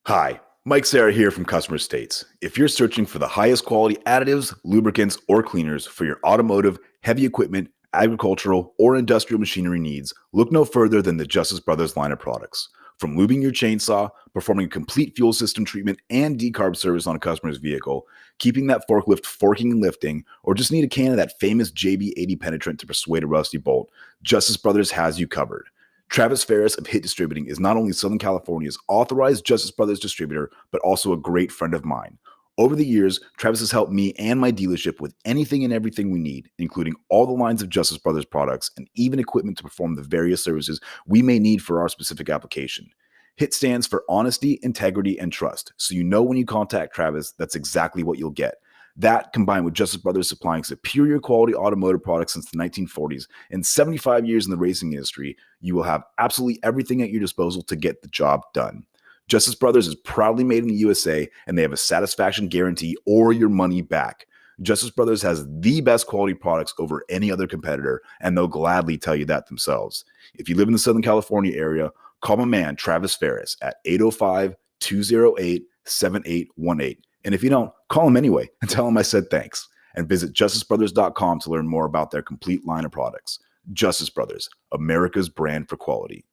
Hi, Mike Sarah here from Customer States. If you're searching for the highest quality additives, lubricants, or cleaners for your automotive, heavy equipment, agricultural, or industrial machinery needs, look no further than the Justice Brothers line of products. From lubing your chainsaw, performing a complete fuel system treatment and decarb service on a customer's vehicle, keeping that forklift forking and lifting, or just need a can of that famous JB80 penetrant to persuade a rusty bolt, Justice Brothers has you covered. Travis Ferris of Hit Distributing is not only Southern California's authorized Justice Brothers distributor, but also a great friend of mine. Over the years, Travis has helped me and my dealership with anything and everything we need, including all the lines of Justice Brothers products and even equipment to perform the various services we may need for our specific application. HIT stands for honesty, integrity, and trust, so you know when you contact Travis, that's exactly what you'll get. That, combined with Justice Brothers supplying superior quality automotive products since the 1940s and 75 years in the racing industry, you will have absolutely everything at your disposal to get the job done. Justice Brothers is proudly made in the USA, and they have a satisfaction guarantee or your money back. Justice Brothers has the best quality products over any other competitor, and they'll gladly tell you that themselves. If you live in the Southern California area, call my man Travis Ferris at 805-208-7818. And if you don't, call him anyway and tell him I said thanks. And visit justicebrothers.com to learn more about their complete line of products. Justice Brothers, America's brand for quality.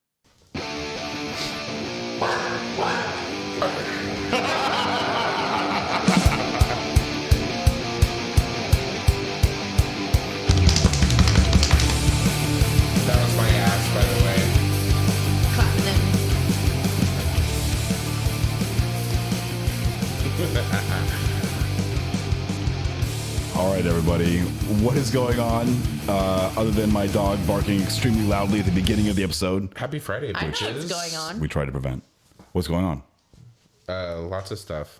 That was my ass, by the way. Clapping them. All right, everybody. What is going on? Other than my dog barking extremely loudly at the beginning of the episode, Happy Friday, I know bitches. what's going on. we try to prevent. What's going on? Lots of stuff.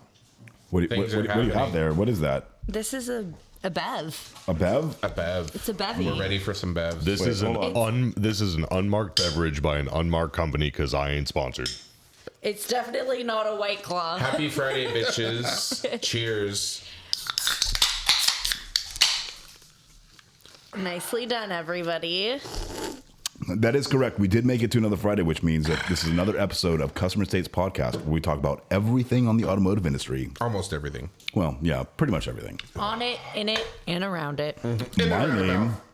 What do Things you are have happening. there? What is that? This is a Bev. A Bev? A bev. It's a bevy. We're ready for some bevs. This Wait, is an hold this is an unmarked beverage by an unmarked company because I ain't sponsored. It's definitely not a White Claw. Happy Friday, bitches. Cheers. Nicely done, everybody. That is correct. We did make it to another Friday, which means that this is another episode of Customer States Podcast where we talk about everything on the automotive industry. Almost everything. Well, yeah, pretty much everything. On it, in it, and around it.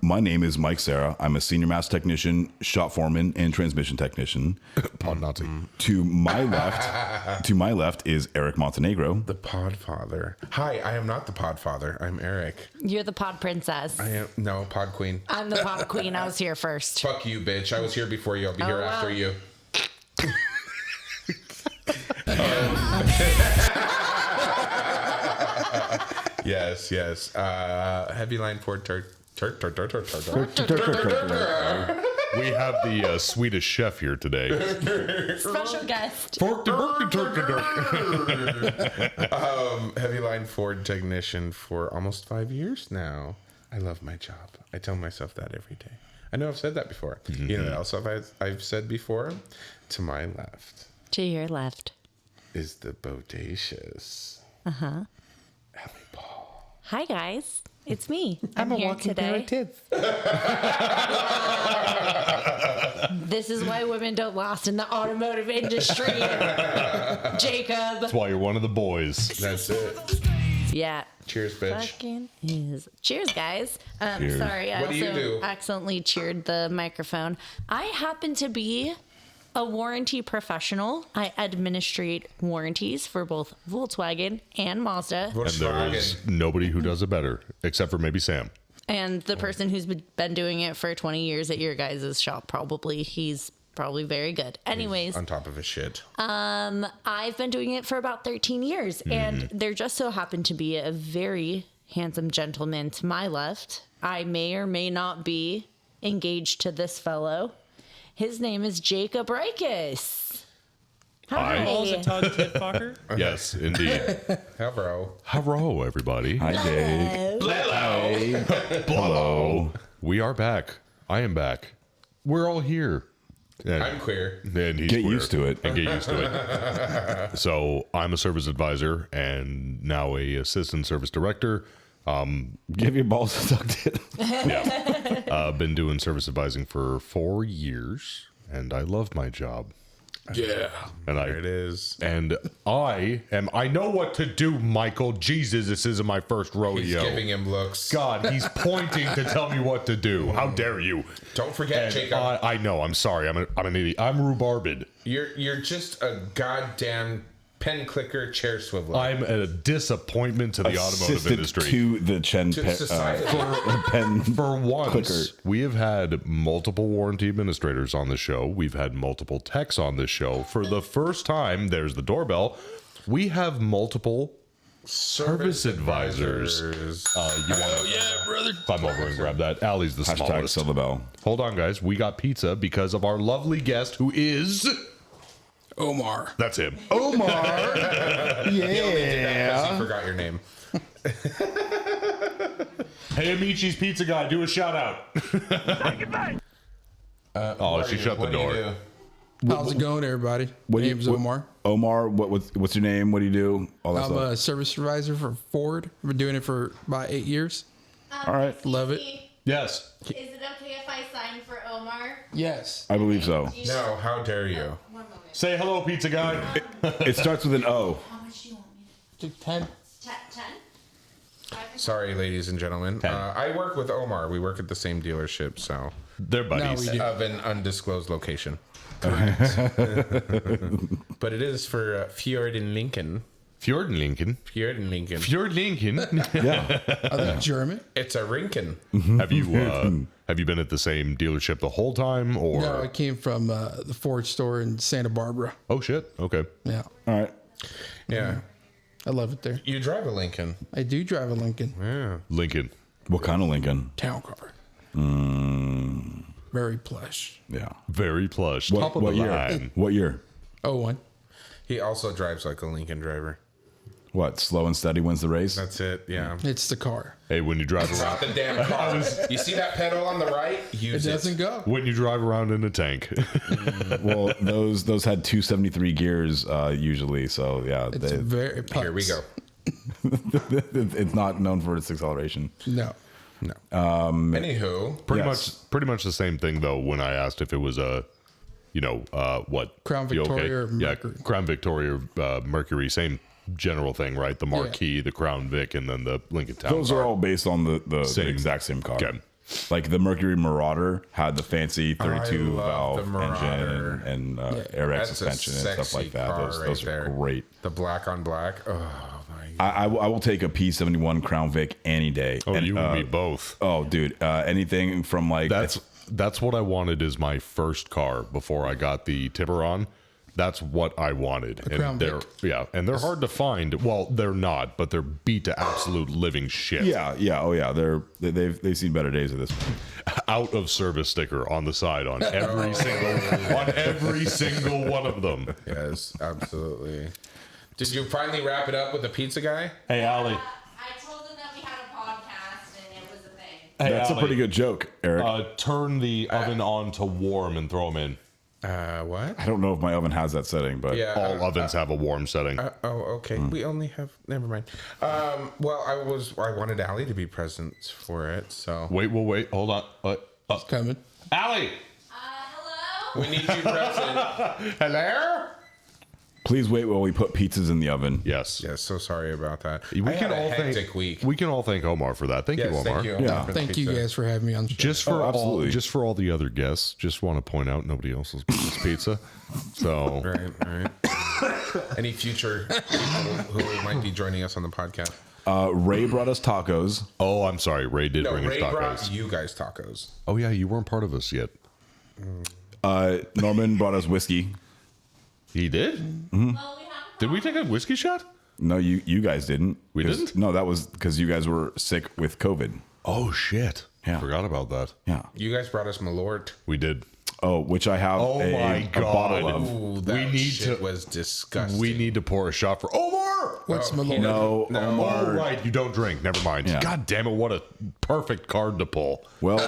My name is Mike Sarah. I'm a senior master technician, shop foreman, and transmission technician. Pod Nazi. To my left is Eric Montenegro. The Podfather. Hi, I am not the Podfather. I'm Eric. You're the Pod Princess. I am no Pod Queen. I'm the Pod Queen. I was here first. Fuck you, bitch. I was here before you. I'll be here wow. after you. Yes. Heavy line Ford We have the Swedish chef here today. Special guest. Heavy line Ford technician for almost 5 years now. I love my job. I tell myself that every day. I know I've said that before. You know what else I've said before? To my left To your left. is the bodacious Uh-huh. Ellie Paul. Hi, guys. It's me. I'm here today. This is why women don't last in the automotive industry. Jacob. That's why you're one of the boys. That's it. Yeah. Cheers, bitch. Fucking is. Cheers, guys. Cheers. Sorry, I What do you also do? accidentally cheered the microphone. I happen to be a warranty professional. I administrate warranties for both Volkswagen and Mazda. And there is nobody who does it better, except for maybe Sam. And the person who's been doing it for 20 years at your guys' shop, he's probably very good. Anyways, On top of his shit. I've been doing it for about 13 years, and there just so happened to be a very handsome gentleman to my left. I may or may not be engaged to this fellow. His name is Jacob Reikus. Hi. Todd Titfucker? Yes, indeed. Hello. Hello, everybody. Hi, Dave. Hello. We are back. I am back. We're all here. And, I'm queer. and he's Get queer. used to it. And get used to it. So I'm a service advisor and now a assistant service director. Give your balls sucked in. Yeah. I've been doing service advising for 4 years, and I love my job. Yeah. And There it is. And I know what to do, Michael. Jesus, this isn't my first rodeo. He's giving him looks. God, he's pointing to tell me what to do. How dare you? Don't forget, And Jacob. I know. I'm sorry. I'm an idiot. I'm rhubarbid. You're just a goddamn pen clicker chair swiveler. I'm a disappointment to the automotive Assistant industry. to the society. pen. For once, clicker. we have had multiple warranty administrators on the show. We've had multiple techs on this show. For the first time, there's the doorbell. We have multiple service advisors. You want to brother. climb over and grab that? Allie's the Hashtag smallest. sell the bell. Hold on, guys. We got pizza because of our lovely guest who is... Omar. That's him. Omar. Because Yeah. he forgot your name. Hey, Amici's Pizza Guy, do a shout out. She shut the What do you door. do? How's it going, everybody? What do you- Name's what- Omar. Omar, what's your name? What do you do? All that I'm stuff. a service advisor for Ford. I've been doing it for about 8 years. All right. Love it. Yes. Is it okay if I sign for Omar? Yes. I believe so. No, how dare you? One moment. Say hello, Pizza Guy. It starts with an O. How much do you want me Do 10. to? 10? Sorry, ladies and gentlemen. I work with Omar. We work at the same dealership, so They're buddies. we do. of an undisclosed location. But it is for Fjord in Lincoln. Fjord Lincoln. Fjord in Lincoln. Fjord Lincoln. Yeah. Are they German? It's a Rinkin. have you been at the same dealership the whole time, or? No, I came from the Ford store in Santa Barbara. Oh shit. Okay. Yeah. All right. Yeah. I love it there. You drive a Lincoln. I do drive a Lincoln Yeah. Lincoln. What kind of Lincoln? town car. Very plush. Yeah. Very plush. What, Top of what the year? line. What year? Oh, one. He also drives like a Lincoln driver. What? Slow and steady wins the race. That's it. Yeah. It's the car. Hey, when you drive Not around, the damn car. You see that pedal on the right? It Use it. doesn't go. when you drive around in a tank. Well, those had 273 gears usually. So yeah, It's very putts. Here we go. it's not known for its acceleration. No. No. Anywho, Pretty much the same thing though. When I asked if it was a, what Crown You Victoria or Mercury? Yeah, Crown Victoria, Mercury, same general thing, right? The Marquis, the Crown Vic, and then the Lincoln Town. Those are all based on the Same. exact same car. Okay. Like the Mercury Marauder had the fancy 32 love the valve Marauder. engine and air X that's suspension a and stuff sexy like that. car Those right are there. great. The black on black. Oh my God. I will take a P71 Crown Vic any day. Oh, you and me both. Oh, dude, anything from like That's what I wanted as my first car before I got the Tiburon. That's what I wanted. Crown they're Vic. and they're hard to find. Well, they're not, but they're beat to absolute living shit. they've seen better days of this. Out of service sticker on the side on every single one of them. Yes, absolutely. Did you finally wrap it up with the pizza guy? Hey, Allie. I told him that we had a podcast and it was a thing. Hey, That's a Allie, pretty good joke, Eric. turn the oven on to warm and throw them in. What? I don't know if my oven has that setting, but Yeah. All ovens have a warm setting. Okay. We only have. Never mind. Well, I wanted Allie to be present for it, so Wait. Hold on. Coming. Allie. Hello? we need you present. Hello. please wait while we put pizzas in the oven. Yes. Yes. So sorry about that. We I can had a all hectic thank week. We can all thank Omar for that. Thank you, Yes, Omar. thank you. Omar, Yeah. for the Thank you pizza. guys for having me on the show. Just for absolutely. all the other guests, just want to point out nobody else has this pizza. So Right. Any future people who might be joining us on the podcast? Ray brought us tacos. oh, I'm sorry, Ray did No, bring us Ray tacos. brought you guys tacos. Oh yeah, you weren't part of us yet. Norman brought us whiskey. He did. Well, we have a Did we take a whiskey shot? No, you guys didn't. We 'Cause- didn't? No, that was because you guys were sick with COVID. Oh shit! Yeah. Forgot about that. Yeah. You guys brought us Malort. We did. Oh, which I have Oh my a God. bottle of. Ooh, that need shit to- was disgusting. We need to pour a shot for Omar. What's Oh, Malone? No, No. Omar. Oh right, you don't drink. Never mind. Yeah. God damn it! What a perfect card to pull. Well,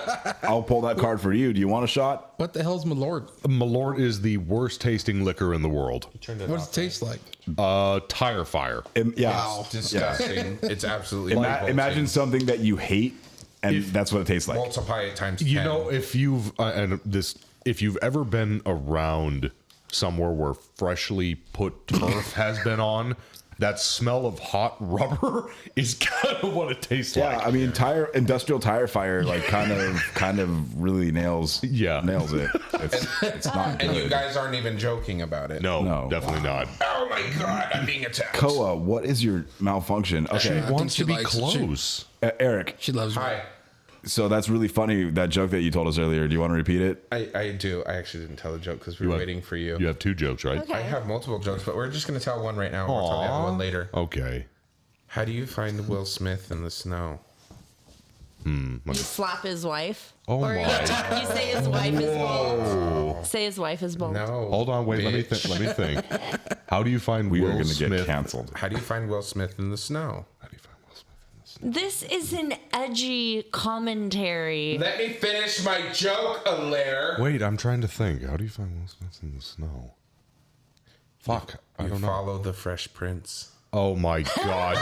I'll pull that card for you. Do you want a shot? What the hell's Malord? Malort is the worst tasting liquor in the world. What does it taste like? Tire fire. Yeah. It's disgusting. It's absolutely Imagine something that you hate, and that's what it tastes like. multiply it times 10. You know, if you've if you've ever been around somewhere where freshly put turf has been on, that smell of hot rubber is kind of what it tastes Yeah, like. I mean, industrial tire fire, like kind of really nails it. It's not And you good. guys aren't even joking about it. No, definitely not. Oh my god, I'm being attacked. Koa, what is your malfunction? Okay, I Wants think to she be likes it. close. Eric. She loves me. Hi. So that's really funny, that joke that you told us earlier. Do you want to repeat it? I do. I actually didn't tell the joke because we were waiting for you. You have 2 jokes, right? Okay. I have multiple jokes, but we're just going to tell one right now and we'll tell the other one later. Okay. How do you find Will Smith in the snow? You slap his wife. Oh or my. You say his wife is bald. Say his wife is bald. No. Hold on, wait, let me bitch. think. How do you find We are Will going to Smith? get canceled. How do you find Will Smith in the snow? How do you find Will Smith in the snow? This is an edgy commentary. Let me finish my joke, Alaire. Wait, I'm trying to think. How do you find Will Smith in the snow? Fuck, I You don't know. follow the Fresh Prince. Oh my god.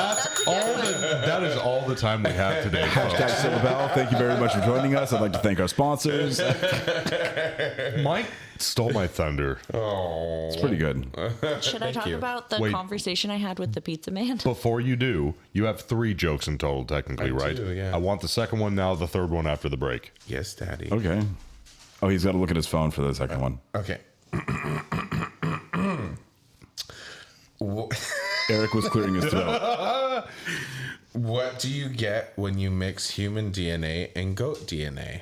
That is all the time we have today. Hashtag folks. Silver Bell. Thank you very much for joining us. I'd like to thank our sponsors. Mike stole my thunder. It's pretty good. Should I talk you. about the Wait. conversation I had with the pizza man? Before you do, you have 3 jokes in total, technically, I right? do, yeah. I want the second one now, the third one after the break. Yes, Daddy. Okay. Oh, he's got to look at his phone for the second one. Okay. Eric was clearing his throat. What do you get when you mix human DNA and goat DNA?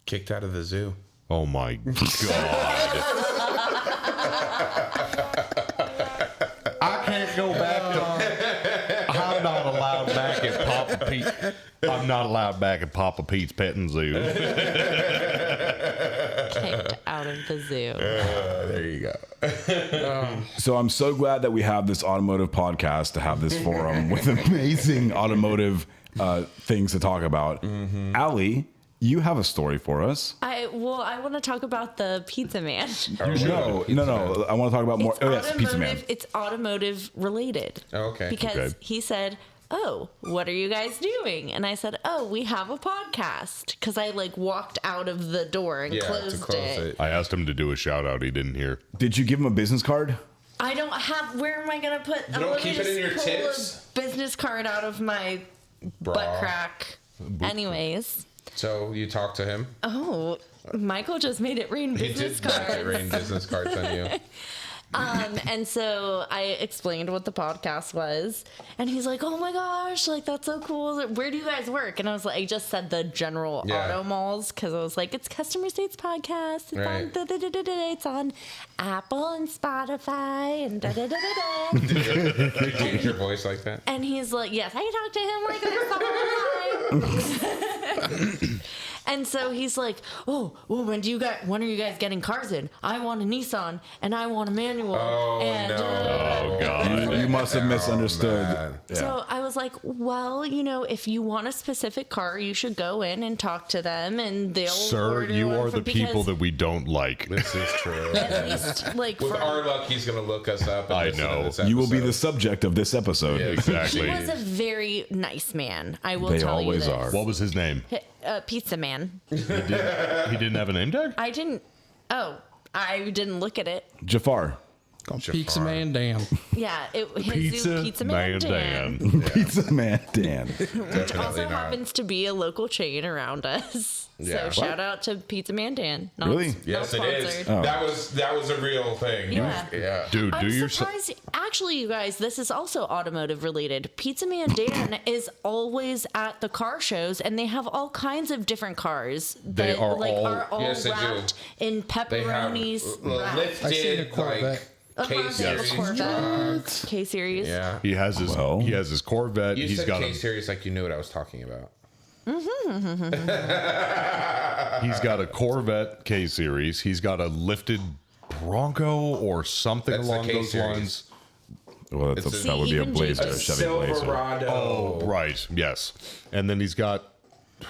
Kicked out of the zoo. Oh my god. I can't go back to. I'm not allowed back at Papa Pete. I'm not allowed back at Papa Pete's petting zoo. Kicked out of the zoo. There you go. So I'm so glad that we have this automotive podcast to have this forum with amazing automotive things to talk about. Allie, you have a story for us. I want to talk about the pizza man. No. I want to talk about more. It's Oh, yes, Pizza Man. It's automotive related. Oh, okay. Because Okay. he said, "Oh, what are you guys doing?" And I said, "Oh, we have a podcast." Because I walked out of the door and Yeah, closed to close it. it. I asked him to do a shout out. He didn't hear. Did you give him a business card? I don't have. Where am I gonna put? You don't keep it in your tips? A business card out of my Bra. butt crack. Anyways, So you talked to him. oh, Michael just made it rain He business did make cards. it rain business cards on you. And so I explained what the podcast was, and he's like, "Oh my gosh, that's so cool. Where do you guys work?" And I was like, I just said the general Yeah. auto malls because I was like, "It's Customer States Podcast. It's Right. on it's on Apple and Spotify and da da da da da." Did you change your voice like that? And he's like, "Yes, I talk to him like this all the time." And so he's like, "Oh, well, when are you guys getting cars in? I want a Nissan and I want a manual." Oh, and, no. Oh god. You must have misunderstood. man. Yeah. So I was like, "Well, if you want a specific car, you should go in and talk to them, and they'll." Sir, order you one are from- the people that we don't like. This is true. At least, With for, our luck, he's going to look us up. And I listen to know. this You will be the episode. subject of this episode. Yeah, he Exactly. was a very nice man. I will They tell you always this. are. What was his name? Pizza man. He didn't have a name tag? I didn't. Oh, I didn't look at it. Jafar. Pizza Man Dan. Yeah, Pizza Man Dan. Pizza Man Dan. Which also Definitely not. happens to be a local chain around us. Yeah. So shout out to Pizza Man Dan. Not, Really? Yes, not it is. sponsored. That was a real thing. Yeah. Yeah. Dude, do I'm your surprised. Actually, you guys, this is also automotive related. Pizza Man Dan is always at the car shows, and they have all kinds of different cars They that are all- are all Yes, they do. wrapped in They have pepperonis. wrapped. I seen a lifted Corvette. like They have a K-series Corvette. trucks. K series. Yeah. He has his Well. he has his Corvette. You He's said got a K-series like you knew what I was talking about. he's got a Corvette K series. He's got a lifted Bronco or something That's the along those K-series. lines. Well, It's a- that would be a even Blazer, Jason- a Chevy Blazer. Silverado. Oh, right. Yes. And then he's got Thank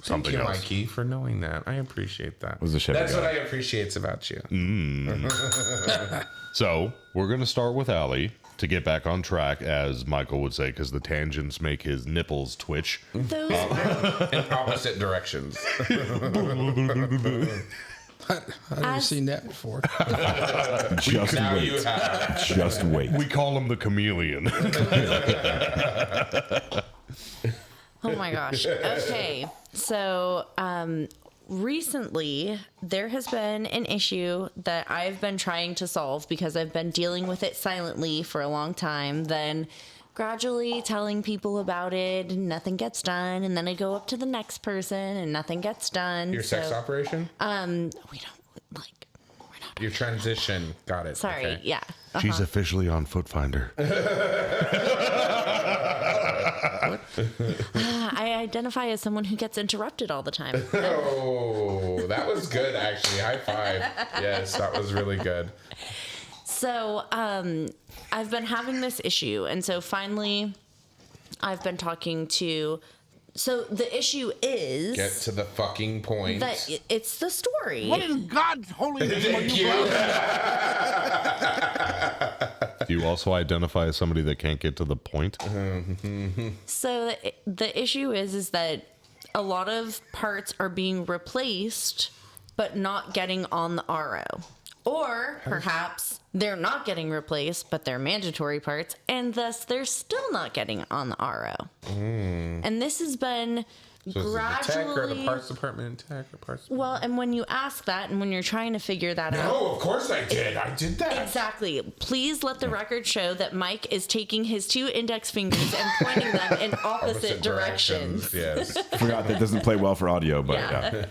something you, else. Mikey, for knowing that. I appreciate that. Was a Chevy That's guy. what I appreciate about you. So we're gonna start with Allie. to get back on track, as Michael would say, because the tangents make his nipples twitch. Those In opposite directions. I've never seen that before. Just Now wait. you have. Just wait. We call him the chameleon. Oh my gosh. Okay. So, recently there has been an issue that I've been trying to solve because I've been dealing with it silently for a long time. Then gradually telling people about it and nothing gets done. And then I go up to the next person and nothing gets done. Your sex operation? We don't like, we're not. Your transition. Got it. Sorry. Okay. Yeah. She's officially on Foot Finder. I identify as someone who gets interrupted all the time. Oh, that was good, actually. High five. Yes, that was really good. So, I've been having this issue, and so finally, I've been talking to. So the issue is Get to the fucking point. that it's the story. What in God's holy name are Thank you? you. Do you also identify as somebody that can't get to the point? So the issue is that a lot of parts are being replaced, but not getting on the RO. Or perhaps they're not getting replaced, but they're mandatory parts, and thus they're still not getting on the RO. And this has been So is it the tech or the gradually. parts department tech or parts department? Well, and when you ask that, and when you're trying to figure that out. No, of course I did. I did that. Exactly. Please let the record show that Mike is taking his 2 index fingers and pointing them in opposite directions. Yes. Forgot that doesn't play well for audio, but yeah.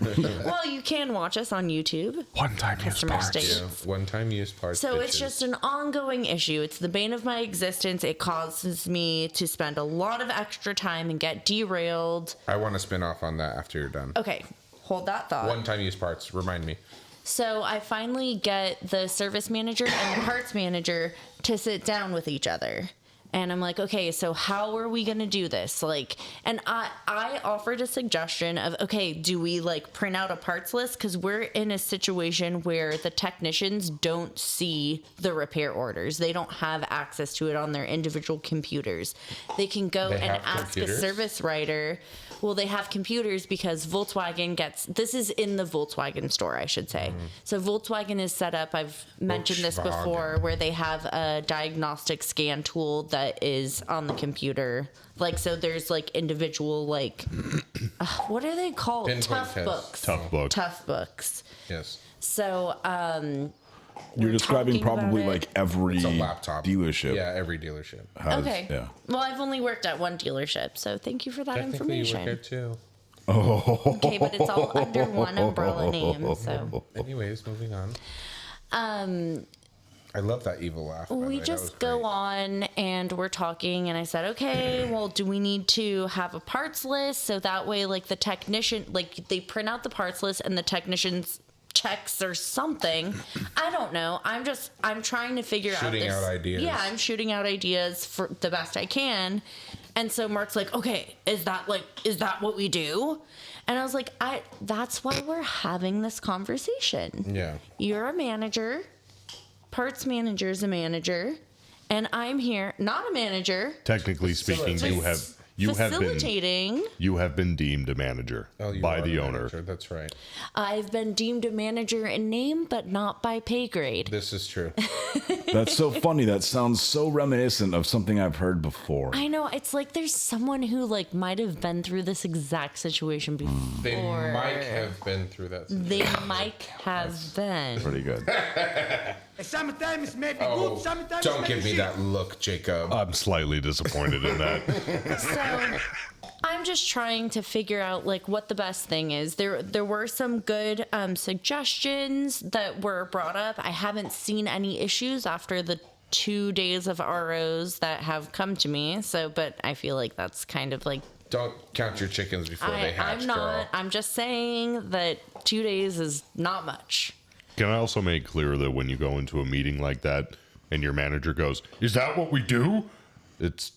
Well, you can watch us on YouTube. One-time use Customer parts. state. Yeah. One-time use parts. So it's bitches. just an ongoing issue. It's the bane of my existence. It causes me to spend a lot of extra time and get derailed. I want to spin off on that after you're done. Okay, hold that thought. One-time use parts. Remind me. So I finally get the service manager and the parts manager to sit down with each other. And I'm like, okay, so how are we going to do this? Like, and I offered a suggestion of, okay, do we like print out a parts list? Because we're in a situation where the technicians don't see the repair orders. They don't have access to it on their individual computers. They can go They and have ask computers? a service writer. Well, they have computers because Volkswagen this is in the Volkswagen store, I should say. So Volkswagen is set up, I've mentioned this before, Volkswagen. where they have a diagnostic scan tool that is on the computer. Like, so there's like individual, like, what are they called? Pinpoint Tough tests. books. Tough book. Tough books. Yes. So, You're describing talking about probably it. like every It's a laptop. dealership. Yeah, every dealership. has- okay. Yeah. Well, I've only worked at one dealership, so thank you for that Technically, you work information. there too. Okay, but it's all under one umbrella name, so. Anyways, moving on. Um, I love that evil laugh. by the way. we That just was go great. on and we're talking, and I said, okay, well, do we need to have a parts list so that way, like, the technician, like, they print out the parts list and the technicians checks or something. I don't know. I'm trying to figure out Shooting this. out ideas. Yeah, I'm shooting out ideas for the best I can. And so Mark's like, okay, is that what we do? And I was like, that's why we're having this conversation. Yeah. You're a manager, parts manager's a manager, and I'm here, not a manager, Technically speaking, you have been deemed a manager Oh, you by are the manager. owner. That's right. I've been deemed a manager in name, but not by pay grade. This is true. That's so funny. That sounds so reminiscent of something I've heard before. I know, it's like there's someone who like might have been through this exact situation before. They might have been through that. They might have been. Pretty good. Sometimes it may be Oh, good, sometimes don't it may give be me shit. that look, Jacob. I'm slightly disappointed in that. So I'm just trying to figure out like what the best thing is. There were some good suggestions that were brought up. I haven't seen any issues after the 2 days of ROs that have come to me. So, but I feel like that's kind of like Don't count your chickens before they hatch, I'm not. girl. I'm just saying that 2 days is not much. Can I also make clear that when you go into a meeting like that and your manager goes, "Is that what we do?" It's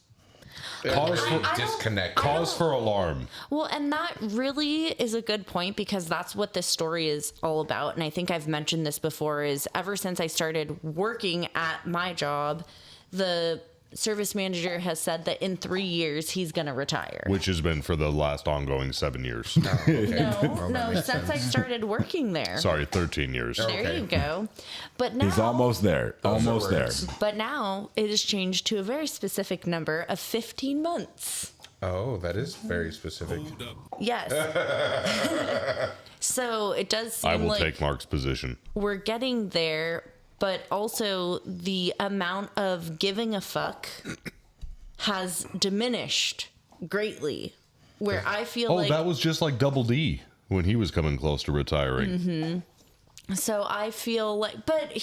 cause for, Disconnect. cause for alarm. Well, and that really is a good point because that's what this story is all about. And I think I've mentioned this before is ever since I started working at my job, the service manager has said that in 3 years he's going to retire. Which has been for the last ongoing 7 years. No, since I started working there. Sorry, 13 years. There you go. But now He's almost there. Almost there. But now it has changed to a very specific number of 15 months. Oh, that is very specific. Yes. So it does seem I will like take Mark's position. we're getting there, but also the amount of giving a fuck has diminished greatly. Where I feel like that was just like Double D when he was coming close to retiring. so I feel like, but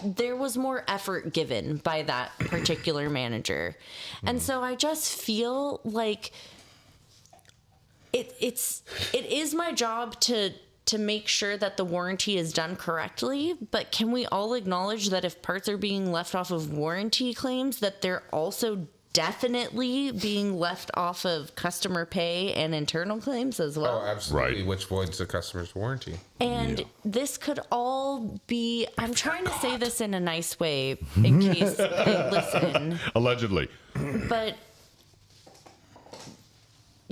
there was more effort given by that particular manager. And so I just feel like it is my job to make sure that the warranty is done correctly, but can we all acknowledge that if parts are being left off of warranty claims, that they're also definitely being left off of customer pay and internal claims as well? Oh, absolutely. Right. Which voids the customer's warranty. And this could all be, I'm trying to say this in a nice way in case they listen, Allegedly. but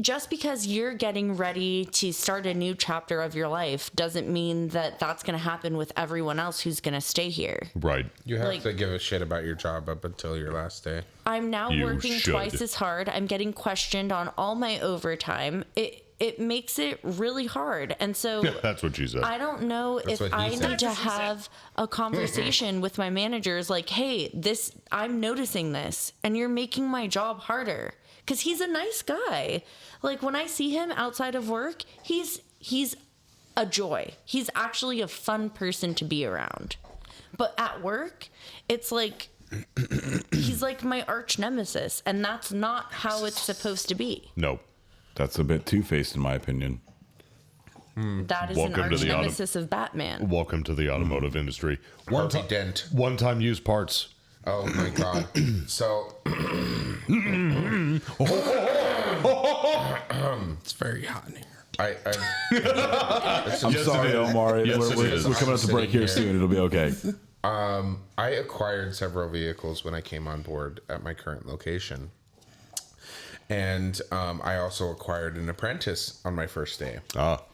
just because you're getting ready to start a new chapter of your life doesn't mean that that's going to happen with everyone else who's going to stay here. Right. You have Like- to give a shit about your job up until your last day. I'm now You working should. twice as hard. I'm getting questioned on all my overtime. It makes it really hard. And so That's what she said. I don't know if what he I said. need to have a conversation with my managers like, hey, I'm noticing this and you're making my job harder. Because he's a nice guy. Like when I see him outside of work, he's a joy. He's actually a fun person to be around. But at work, it's like he's like my arch nemesis, and that's not how it's supposed to be. No. That's a bit two-faced in my opinion. That is Welcome an to arch the auto- nemesis of Batman. Welcome to the automotive industry. Harvey Dent. One-time use parts. Oh my god. So It's very hot in here. I'm Yes, sorry, it is. Omar. Yes, it we're is. coming up to break here soon. It'll be okay. I acquired several vehicles when I came on board at my current location. And I also acquired an apprentice on my first day.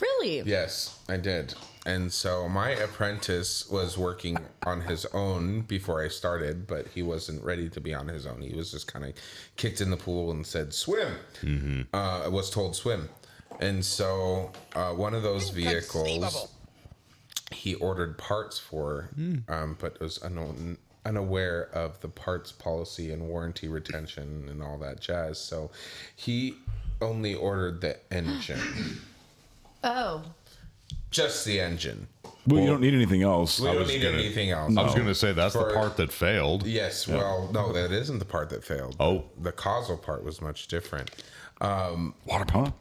Really? Yes, I did. And so my apprentice was working on his own before I started, but he wasn't ready to be on his own. He was just kind of kicked in the pool and said, swim. Was told swim. And so one of those vehicles he ordered parts for, but was unaware of the parts policy and warranty retention and all that jazz. So he only ordered the engine. Oh. Just the engine. Well, you don't need anything else. We don't was need gonna- anything else. I was going to say that's the For- part that failed. Yes, well, no, that isn't the part that failed. Oh. The causal part was much different. Water pump?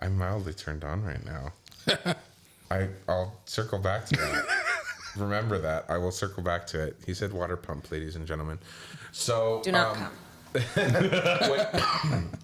I'm mildly turned on right now. I'll circle back to that. Remember that. I will circle back to it. He said water pump, ladies and gentlemen. So Do not come.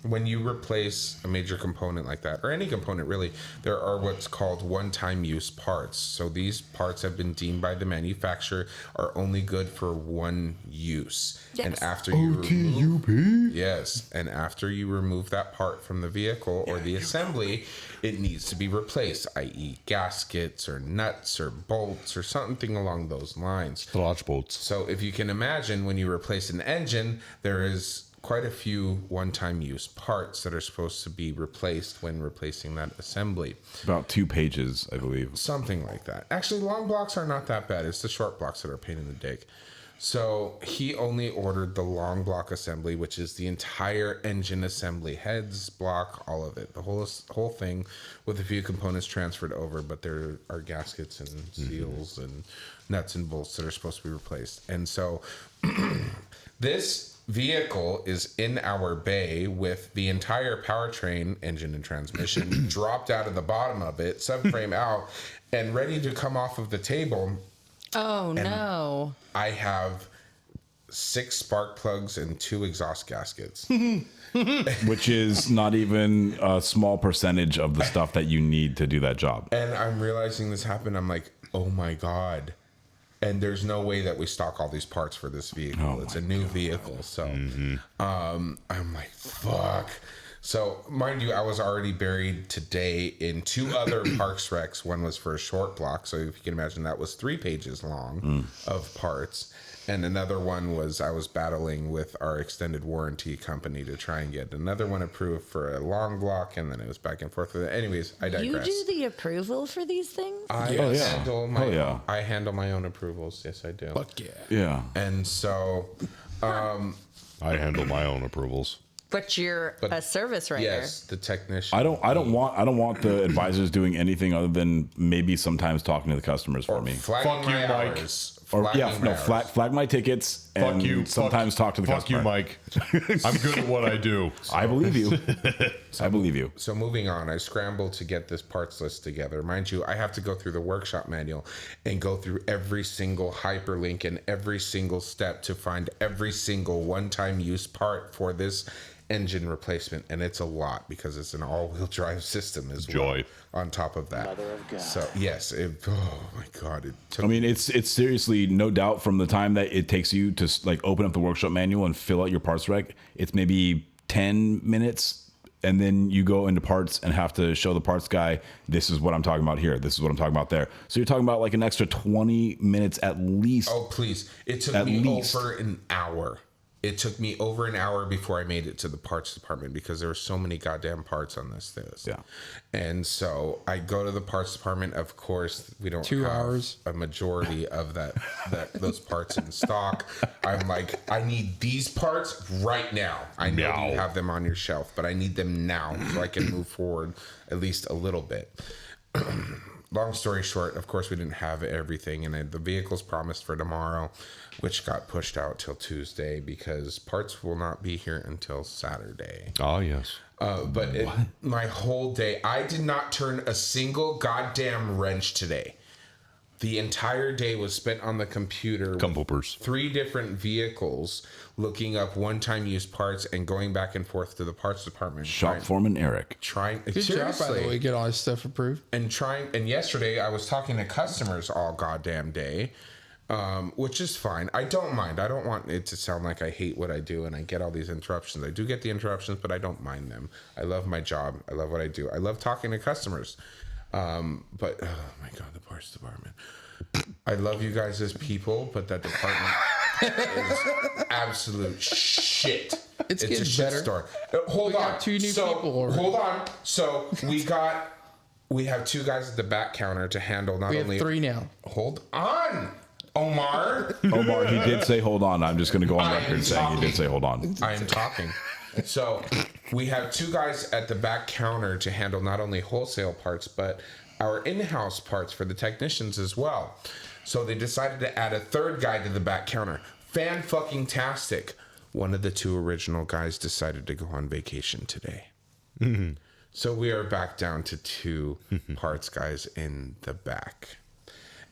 when you replace a major component like that, or any component really, there are what's called one-time use parts. So these parts have been deemed by the manufacturer are only good for one use. Yes. And after you yes, and after you remove that part from the vehicle or the assembly, it needs to be replaced, i.e. gaskets or nuts or bolts or something along those lines. Throtch bolts. So if you can imagine, when you replace an engine, there is quite a few one-time use parts that are supposed to be replaced when replacing that assembly. About 2 pages, I believe. Something like that. Actually, long blocks are not that bad. It's the short blocks that are a pain in the dick. So he only ordered the long block assembly, which is the entire engine assembly, heads, block, all of it, the whole thing, with a few components transferred over. But there are gaskets and seals and nuts and bolts that are supposed to be replaced. And so this vehicle is in our bay with the entire powertrain, engine and transmission dropped out of the bottom of it, subframe out, and ready to come off of the table. Oh, no. I have 6 spark plugs and 2 exhaust gaskets. Which is not even a small percentage of the stuff that you need to do that job. And I'm realizing this happened. I'm like, oh my God. and there's no way that we stock all these parts for this vehicle. It's a new vehicle, so I'm like, fuck. So, mind you, I was already buried today in 2 other parks wrecks. One was for a short block, so if you can imagine, that was 3 pages long of parts. And another one was I was battling with our extended warranty company to try and get another one approved for a long block, and then it was back and forth with it. Anyways, I digress. You do the approval for these things? I handle I handle my own approvals. Yes, I do. Fuck yeah. Yeah. And so, I handle my own approvals. But you're a service writer. yes, the technician. I don't want the advisors doing anything other than maybe sometimes talking to the customers for me. Flagging Fuck you, my Mike. hours. Or Flagging my hours. flag my tickets and Fuck you. sometimes talk to the fuck customer. you, Mike. I'm good at what I do. I believe you. I believe you. So moving on, I scrambled to get this parts list together. Mind you, I have to go through the workshop manual and go through every single hyperlink and every single step to find every single one-time use part for this engine replacement, and it's a lot because it's an all-wheel drive system as well. On top of that, so yes, oh my god, it took. I mean, it's seriously no doubt from the time that it takes you to like open up the workshop manual and fill out your parts rec. It's maybe 10 minutes, and then you go into parts and have to show the parts guy, this is what I'm talking about here. This is what I'm talking about there. So you're talking about like an extra 20 minutes at least. Oh please! It took me over an hour. It took me over an hour before I made it to the parts department because there were so many goddamn parts on this list. Yeah. And so I go to the parts department. Of course, we don't 2 have hours. a majority of those parts in stock. I'm like, I need these parts right now. I know Now. you have them on your shelf, but I need them now so I can move forward at least a little bit. Long story short, of course, we didn't have everything, and the vehicle's promised for tomorrow, which got pushed out till Tuesday because parts will not be here until Saturday. Oh, yes. My whole day, I did not turn a single goddamn wrench today. The entire day was spent on the computer with 3 different vehicles, looking up one-time use parts and going back and forth to the parts department. Shop foreman Eric. Good job, by the way, get all this stuff approved. And yesterday I was talking to customers all goddamn day, which is fine. I don't mind. I don't want it to sound like I hate what I do and I get all these interruptions. I do get the interruptions, but I don't mind them. I love my job. I love what I do. I love talking to customers. But oh my god, the parts department. I love you guys as people, but that department is absolute shit. It's a getting shit better. store. Hold on. got 2 new people already. Hold on. So we have 2 guys at the back counter to handle not We have only 3 now. Hold on, Omar. Omar, he did say hold on. I'm just going to go on I record am saying he did talking. say hold on. I am talking. So we have 2 guys at the back counter to handle not only wholesale parts, but our in-house parts for the technicians as well. So they decided to add a 3rd guy to the back counter. Fan-fucking-tastic. One of the 2 original guys decided to go on vacation today. So we are back down to 2 parts guys in the back.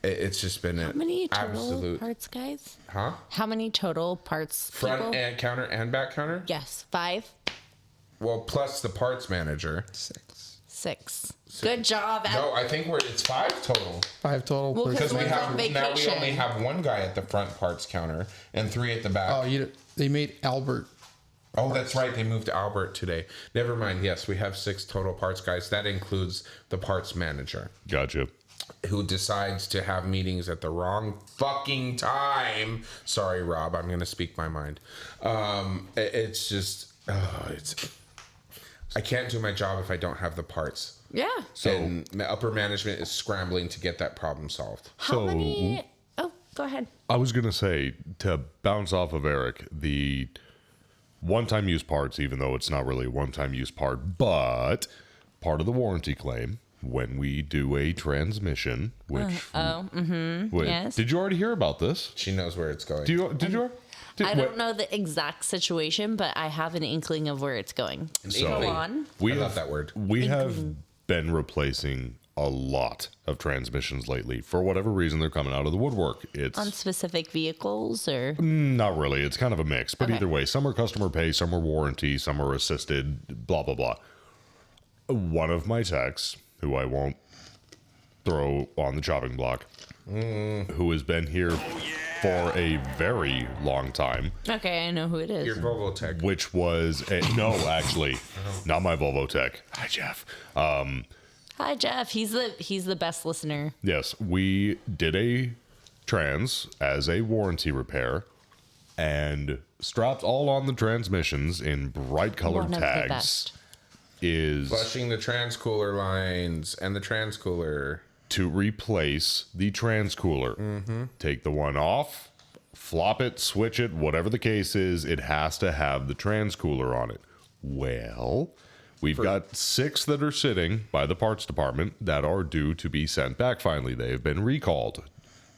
It's just been How many total absolute parts guys? Huh? How many total parts Front people? and counter and back counter? Yes, 5, Well, plus the parts manager. 6. Good job. No, I think it's 5 total. 5 total. Well, per- Because we One's have on now we vacation. only have 1 guy at the front parts counter and 3 at the back. Oh, they made Albert. Oh, that's right. They moved to Albert today. Never mind. Yes, we have 6 total parts guys. That includes the parts manager, Gotcha. who decides to have meetings at the wrong fucking time. Sorry, Rob. I'm going to speak my mind. It's just, I can't do my job if I don't have the parts. Yeah. And the upper management is scrambling to get that problem solved. How many? Oh, go ahead. I was going to say, to bounce off of Eric, the one-time use parts, even though it's not really a one-time use part, but part of the warranty claim when we do a transmission, which... Wait, yes. Did you already hear about this? She knows where it's going. Did you? I don't know the exact situation, but I have an inkling of where it's going. Go on. I love that word. We have been replacing a lot of transmissions lately. For whatever reason, they're coming out of the woodwork. It's On specific vehicles or? not really. It's kind of a mix. But Okay. either way, some are customer pay, some are warranty, some are assisted, blah, blah, blah. One of my techs, who I won't throw on the chopping block, who has been here for a very long time, Okay, I know who it is. Your Volvo Tech. which was no, actually, not my Volvo Tech. Hi, Jeff. Hi, Jeff. He's the best listener. Yes, we did a trans as a warranty repair and strapped all on the transmissions in bright colored One of the tags best. is Flushing the transcooler lines and the transcooler. to replace the transcooler. Take the one off, flop it, switch it, whatever the case is, it has to have the transcooler on it. Well, we've got 6 that are sitting by the parts department that are due to be sent back finally. They have been recalled.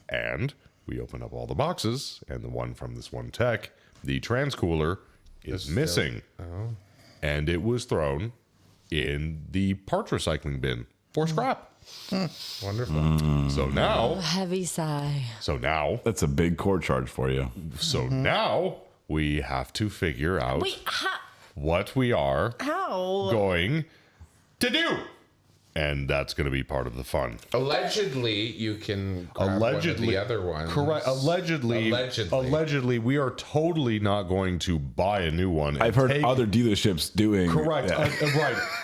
And we open up all the boxes, and the one from this one tech, the transcooler, is missing. And it was thrown in the parts recycling bin for scrap. Wonderful. So now, Heavy sigh. That's a big core charge for you. now we have to figure out Wait, what we are how? going to do. And that's going to be part of the fun. Allegedly, you can grab one of the other ones. Correct. Allegedly, we are totally not going to buy a new one. I've heard other dealerships doing. Correct. Yeah.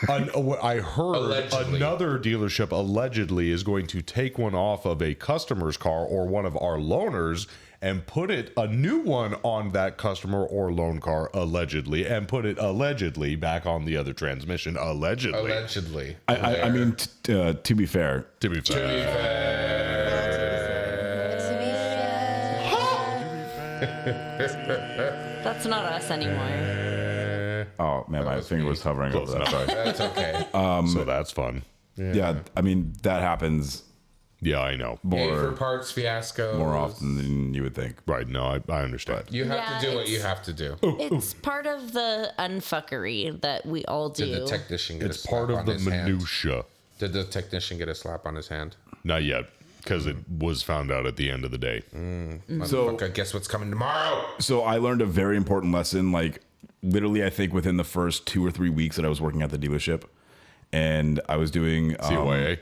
I heard Allegedly. another dealership allegedly is going to take one off of a customer's car or one of our loaners and put a new one on that customer or loan car allegedly, and put it allegedly back on the other transmission allegedly. Allegedly. I mean, to be fair, To be fair. That's not us anymore. oh man, my finger was hovering over that. Sorry. That's okay. So that's fun. Yeah, I mean that happens Yeah, I know. Pay for more parts fiascos. more often than you would think. Right. No, I understand. You have Yeah, to do what it's- you have to do. It's part of the unfuckery that we all do. Did the technician get It's a slap part of on the his hand? minutia. Did the technician get a slap on his hand? Not yet, because it was found out at the end of the day. So Motherfucker, guess what's coming tomorrow? So I learned a very important lesson, like literally, I think within the first 2 or 3 weeks that I was working at the dealership, and I was doing CYA.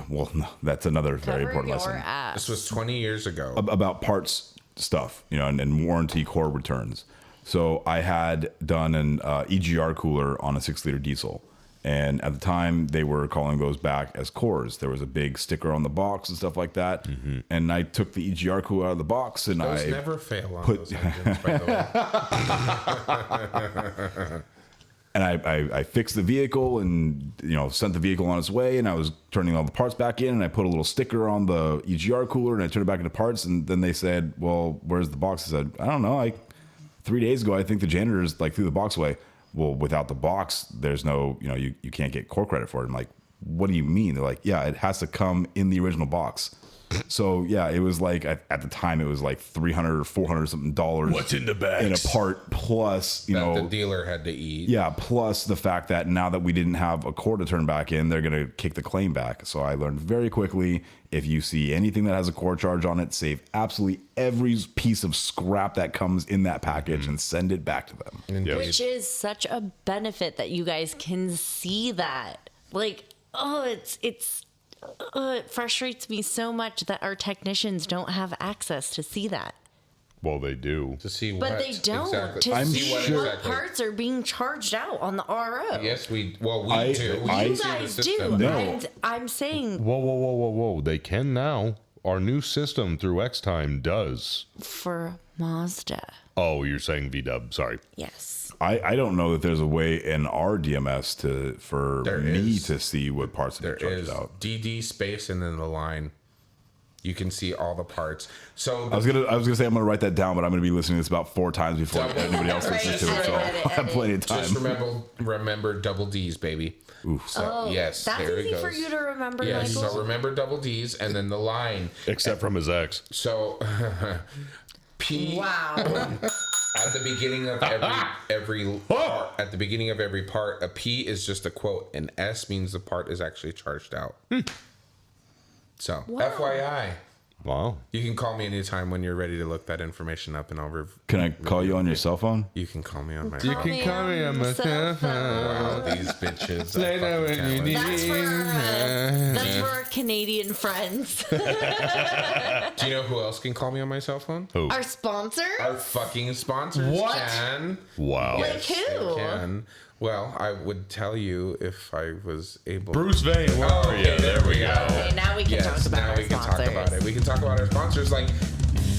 well, no, that's another very Cover important your lesson ass. This was 20 years ago. about parts stuff, and warranty core returns. So I had done an EGR cooler on a 6-liter diesel. And at the time, they were calling those back as cores. There was a big sticker on the box and stuff like that. And I took the EGR cooler out of the box, and Those I never fail on those engines, by the way. and I fixed the vehicle and sent the vehicle on its way, and I was turning all the parts back in, and I put a little sticker on the EGR cooler, and I turned it back into parts. And then they said, "Well, where's the box?" I said, "I don't know. 3 days ago, I think the janitors threw the box away." Well, without the box, there's no, you can't get core credit for it. I'm like, what do you mean? They're like, yeah, it has to come in the original box. So yeah, it was like at the time it was like $300 or $400 something dollars. What's in the bags? In a part, plus That the dealer had to eat. yeah, plus the fact that now that we didn't have a core to turn back in, they're gonna kick the claim back. So I learned very quickly, if you see anything that has a core charge on it, save absolutely every piece of scrap that comes in that package and send it back to them. Which is such a benefit that you guys can see that. Like, it frustrates me so much that our technicians don't have access to see that. Well, they do. To see But what they don't. exactly. To I'm see sure- what parts are being charged out on the RO. Yes, we do. I- We You see the guys do. system. No. I'm saying Whoa. They can now. Our new system through Xtime does. for Mazda. Oh, you're saying VW. Sorry. Yes. I don't know that there's a way in our DMS for There me is. to see what parts There have been charged is out. DD space and then the line. You can see all the parts. So I was gonna say I'm gonna write that down, but I'm gonna be listening to this about 4 times before Double- anybody else listens to it, so Edit, I'll have plenty of just time. remember double D's, baby. So yes, That's there easy it goes. for you to remember, Yes, Michael. so remember double D's and then the line. Except from his ex. So P Wow. at the beginning of every part, at the beginning of every part, a P is just a quote, and S means the part is actually charged out. So Wow. FYI, Wow. You can call me anytime when you're ready to look that information up, and Can I call you on your cell phone? You can call me on my You phone. can call me on my cell phone. Wow, these bitches. I Later fucking when you can't need. That's for our Canadian friends. Do you know who else can call me on my cell phone? Who? Our sponsor? Our fucking sponsors What? can. Wow. Like who? They can. Well, I would tell you if I was able. Bruce Vane. Where are you? okay, there we go. Okay, now we can talk about now our we can sponsors. talk about it. We can talk about our sponsors like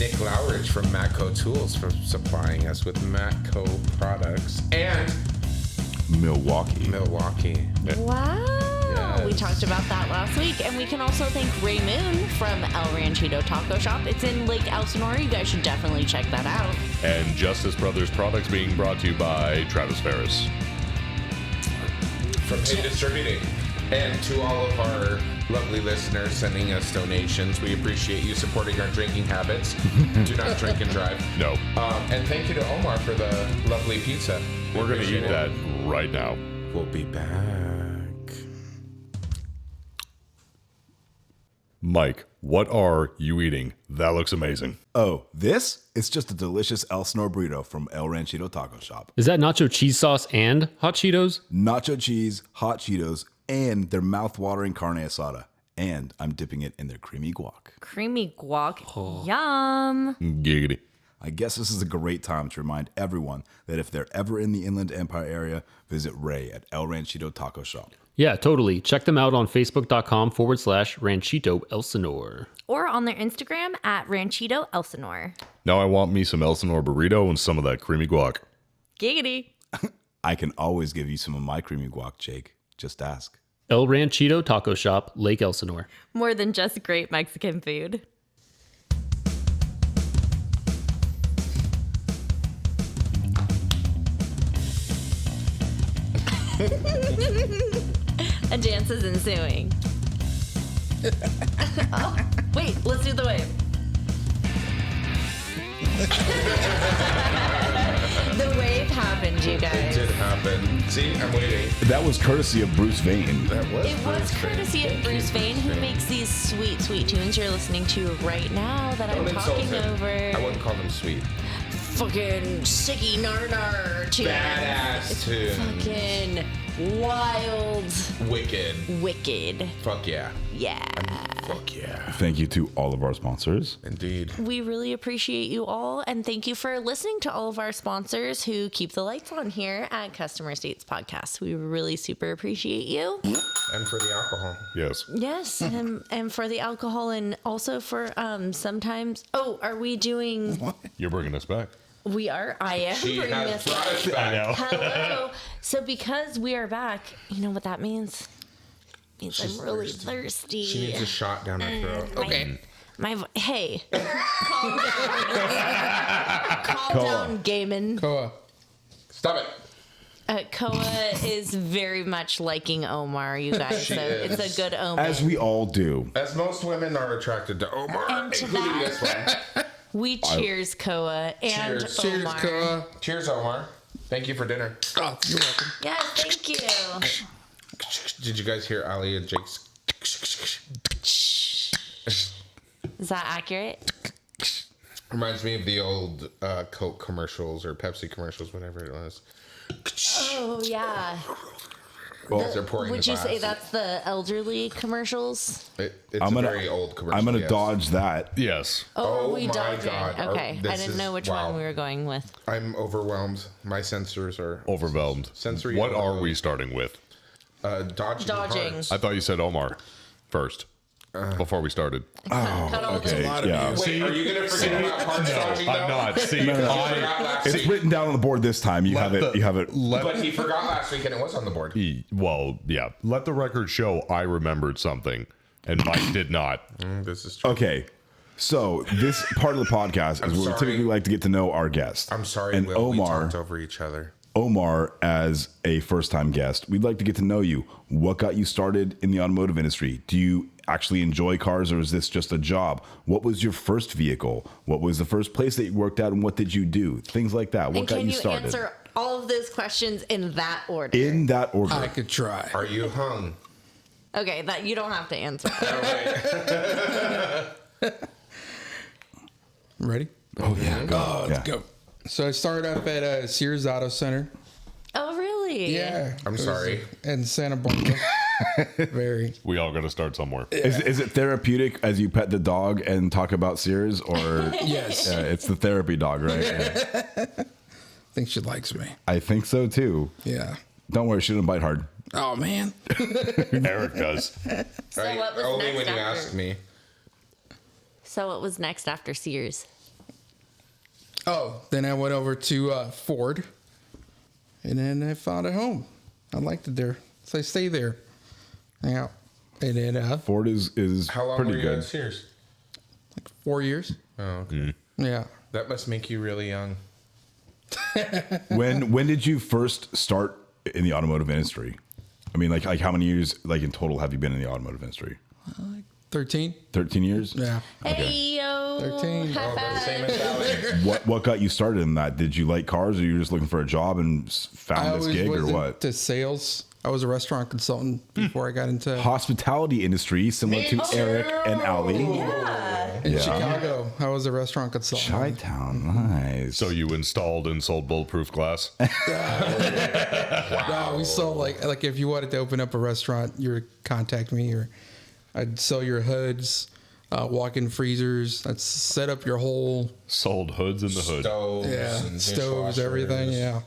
Nick Lowridge from Matco Tools for supplying us with Matco products and Milwaukee. Wow. Yes. We talked about that last week. And we can also thank Ray Moon from El Ranchito Taco Shop. It's in Lake Elsinore. You guys should definitely check that out. And Justice Brothers products being brought to you by Travis Ferris. From Pay Distributing. And to all of our lovely listeners sending us donations, we appreciate you supporting our drinking habits. Do not drink and drive. No. And thank you to Omar for the lovely pizza. We're going to Appreciate eat it. that right now. We'll be back. Mike, what are you eating? That looks amazing. Oh, this? It's just a delicious Elsinore burrito from El Ranchito Taco Shop. Is that nacho cheese sauce and hot Cheetos? Nacho cheese, hot Cheetos, and their mouth-watering carne asada. And I'm dipping it in their creamy guac. Creamy guac. Yum. Giggity. I guess this is a great time to remind everyone that if they're ever in the Inland Empire area, visit Ray at El Ranchito Taco Shop. Yeah, totally. Check them out on facebook.com/Ranchito Elsinore. Or on their Instagram at Ranchito Elsinore. Now I want me some Elsinore burrito and some of that creamy guac. Giggity. I can always give you some of my creamy guac, Jake. Just ask. El Ranchito Taco Shop, Lake Elsinore. More than just great Mexican food. A dance is ensuing. Oh, wait, let's do the wave. The wave happened, you It guys. did happen. See, I'm waiting. That was courtesy of Bruce Vane. That was It was courtesy of Bruce Vane, who makes these sweet, sweet tunes you're listening to right now that I'm talking over. I wouldn't call them sweet. Fucking sicky nar tunes. Badass tunes. Fucking wild, wicked. Fuck yeah. Yeah. Fuck yeah. Thank you to all of our sponsors. Indeed. We really appreciate you all, and thank you for listening to all of our sponsors who keep the lights on here at Customer States Podcast. We really super appreciate you. And for the alcohol. Yes. Yes, and for the alcohol, and also for sometimes. Oh, are we doing? You're bringing us back. We are. I am She bringing has this brought back. us back. Hello. So because we are back, you know what that means? It means She's I'm really thirsty. thirsty. She needs a shot down her throat. Okay. Hey. Calm down, Gaiman. Koa. Stop it. Koa is very much liking Omar, you guys. She So is. it's a good omen. As we all do. As most women are attracted to Omar, And to including that- this one. we cheers Koa and Cheers. Cheers, Omar. Koa. Cheers, Omar. Thank you for dinner. Oh, you're welcome. Yes, thank you. Did you guys hear Ali and Jake's? Is that accurate? Reminds me of the old Coke commercials or Pepsi commercials, whatever it was. Oh yeah. As they're pouring Would the you say glass. that's the elderly commercials? It's I'm a gonna- very old commercial. I'm going to yes. dodge that. Yes. Oh, Oh we my dodging. God. Okay, I This didn't is- know which wow. one we were going with. I'm overwhelmed. My sensors are Overwhelmed. Sensory What are overload. we starting with? dodging. Dodging. hearts. I thought you said Omar first before we started. Cut all Okay, the- yeah. Wait, are you gonna forget about hearts dodging though? I'm not. See, You I, forgot last It's week. written down on the board this time. You have it. You have it. But he forgot last week and it was on the board. well, yeah. Let the record show I remembered something, and Mike did not. This is true. Okay. So this part of the podcast is where we sorry. typically like to get to know our guests. I'm sorry, And Will, we Omar, talked over each other. Omar, as a first-time guest, we'd like to get to know you. What got you started in the automotive industry? Do you actually enjoy cars, or is this just a job? What was your first vehicle? What was the first place that you worked at, and what did you do? Things like that. What And got can you you started? answer all of those questions in that order? In that order. I could try. Are you hung? Okay, that you don't have to answer. Ready? Oh yeah, go. Let's go. So I started up at Sears Auto Center. Oh, really? Yeah. I'm It was sorry. In Santa Barbara. Very. We all got to start somewhere. Is it therapeutic as you pet the dog and talk about Sears, or Yes. it's the therapy dog, right? Yeah. I think she likes me. I think so too. Yeah. Don't worry, she doesn't bite hard. Oh, man. Eric does. So Right? what was Only next when you after? asked me. So what was next after Sears? Oh, then I went over to Ford. And then I found a home. I liked it there. So I stayed there. Yeah. And then Ford is How long pretty were you good. at Sears? 4 years. Oh, okay. Yeah. That must make you really young. When did you first start in the automotive industry? I mean, like how many years, like in total, have you been in the automotive industry? 13. 13 years. Yeah. Hey, yo. 13. High Oh, the five. same as Alex. What got you started in that? Did you like cars, or you were just looking for a job and I found this always gig, or was what? into sales. I was a restaurant consultant before I got into Hospitality industry, similar to Eric and Ali. in Chicago. I was a restaurant consultant. Chi-town, nice. So you installed and sold bulletproof glass? No, we sold like if you wanted to open up a restaurant, you would contact me, or I'd sell your hoods, walk-in freezers. I'd set up your whole Sold hoods in the hood. Stoves, and stoves, everything. dishwashers.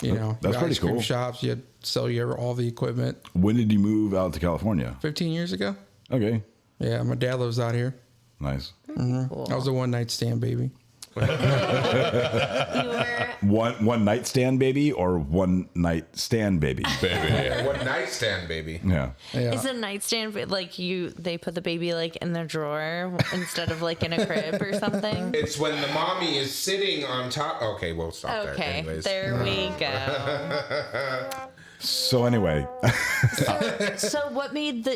Yeah, you know, That's your pretty ice cream cool. shops. You'd sell you all the equipment. When did you move out to California? 15 years ago. Okay, Yeah, my dad lives out here. nice. Cool. I was a one-night stand baby. You were One night stand baby or one night stand baby? Baby. What nightstand, baby? Yeah. Yeah. Is a nightstand like they put the baby like in the drawer instead of like in a crib or something? It's when the mommy is sitting on top. Okay, we'll stop there. Okay, Anyways. there we go. So anyway, So what made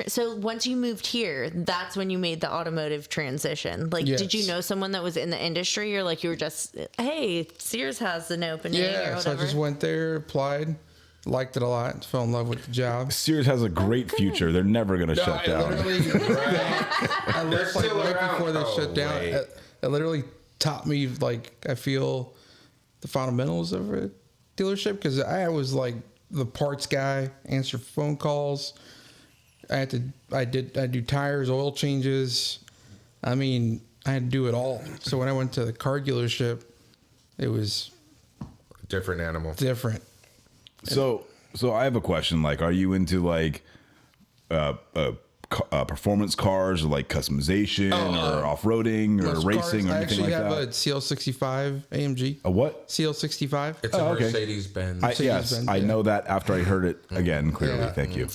so once you moved here, that's when you made the automotive transition? Like, did you Yes. know someone that was in the industry, or like you were just, hey, Sears has an opening or Yeah, whatever? so I just went there, applied, liked it a lot, fell in love with the job. Sears has a great future. They're never going to shut I down. literally, I left like still right around. before they Oh, shut down. wait. It literally taught me, like, I feel the fundamentals of a dealership, because I was like the parts guy, answer phone calls. I do tires, oil changes. I mean, I had to do it all. So when I went to the car dealership, it was Different animal. different. So I have a question. Like, are you into like performance cars, or like customization, or off-roading, or Most racing, cars- or I anything actually like have that? a CL65 AMG. A what? CL65. It's a okay. Mercedes Benz. Yes, Mercedes-Benz, I yeah. know that after I heard it again clearly. Yeah. Thank you.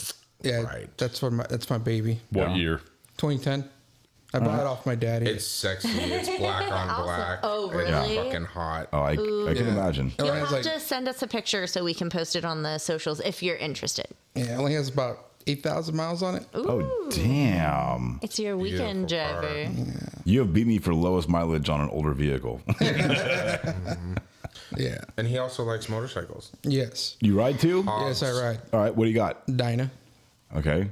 Yeah, Right. that's my baby. What Yeah. year? 2010. I bought it off my daddy. It's sexy. It's black on Awesome. black. Oh, It's really? fucking hot. Oh, I can Yeah. imagine. It You'll only have has to send us a picture so we can post it on the socials if you're interested. it only has about 8,000 miles on it. Oh, damn. It's your weekend Beautiful car. driver. You have beat me for lowest mileage on an older vehicle. Yeah. And he also likes motorcycles. Yes. You ride too? Yes, I ride. All right, what do you got? Dyna. Okay.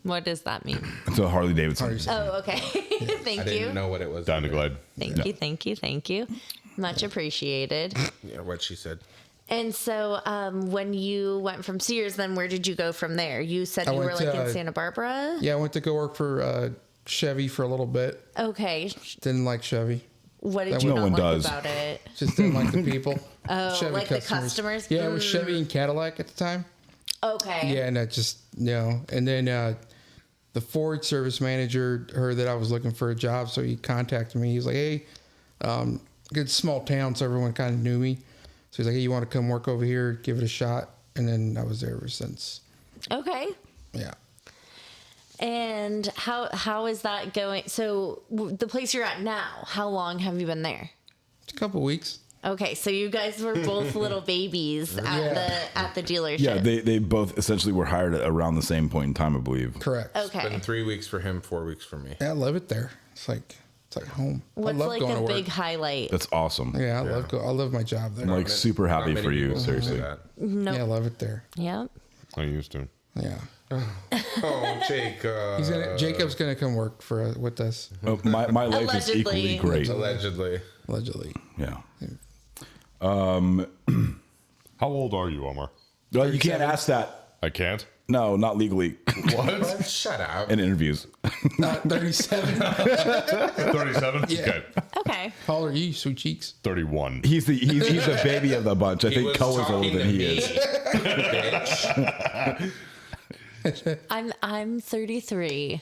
What does that mean? It's a Harley Davidson. Oh, okay. I Thank didn't you. know what it was. Dynaglide. Thank you. Much appreciated. Yeah, what she said. And so, when you went from Sears, then where did you go from there? You said I you were went like to, in Santa Barbara. Yeah, I went to go work for Chevy for a little bit. Okay. Didn't like Chevy. What did That you no not one like does. about it? Just didn't like the people. Oh, like the customers? Yeah, it was Chevy and Cadillac at the time. Okay. Yeah, and I just, and then the Ford service manager heard that I was looking for a job, so he contacted me. He was like, hey, good small town, so everyone kind of knew me. So he's like, hey, you want to come work over here, give it a shot? And then I was there ever since. Okay. Yeah. And how is that going? So the place you're at now, how long have you been there? It's a couple weeks. Okay, so you guys were both little babies at the dealership. Yeah, they both essentially were hired at around the same point in time, I believe. Correct. Okay. Been 3 weeks for him, 4 weeks for me. Yeah, I love it there. It's like home. What's I love like going a to work. big highlight? That's awesome. Yeah, I love my job there. I'm like super Not happy many for you, people say seriously. that. No. Yeah, I love it there. Yep. I used to. Yeah. Oh, Jacob. Jacob's gonna come work with us My life is equally great. Allegedly. allegedly. Yeah. How old are you, Omar? Well, you can't ask that. I can't. No, not legally. What? Shut up. In interviews. Not 37. 37? Yeah. Okay. Okay. How old are you, sweet cheeks? 31. He's the baby of the bunch. I think Cohen's older talking than to he me, is. bitch. I'm 33.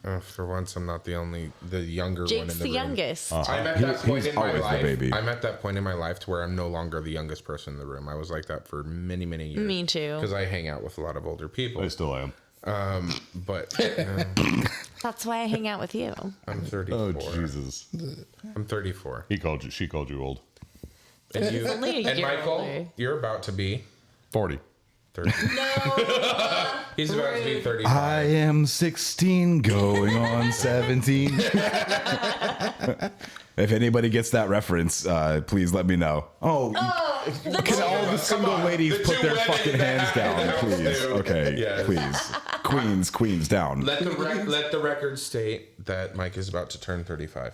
Oh, for once, I'm not the younger one in Jake's the the room. youngest. I'm at that point he's in my always the life. baby. I'm at that point in my life to where I'm no longer the youngest person in the room. I was like that for many, many years. Me too. Because I hang out with a lot of older people. I still am. But That's why I hang out with you. I'm 34. Oh, Jesus. I'm 34. She called you old. And you, only a and year Michael, older. you're about to be 40. 30. No. He's about to be 35. I am 16 going on 17. If anybody gets that reference, please let me know. Oh, can all the single ladies The put two their women fucking in the hands back down, of the house please? do. Okay, Yes. please. Queens down. Let the record state that Mike is about to turn 35.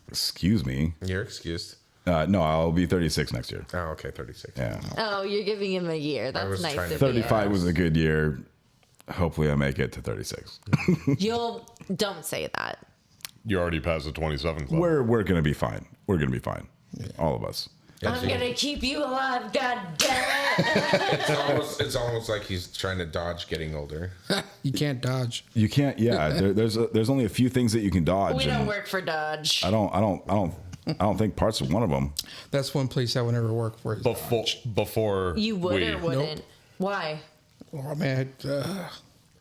Excuse me. You're excused. No, I'll be 36 next year. Oh, okay, 36. Yeah. Oh, you're giving him a year. That's was nice trying of to- you. 35 was a good year. Hopefully, I make it to 36. Don't say that. You already passed the 27 club. We're gonna be fine. We're gonna be fine. All of us. I'm gonna keep you alive, god damn it. It's almost like he's trying to dodge getting older. You can't dodge. You can't. Yeah. There's only a few things that you can dodge. We don't and work for Dodge. I don't think parts are one of them. That's one place I would never work for. Is Before You would we, or wouldn't? Why? Oh man,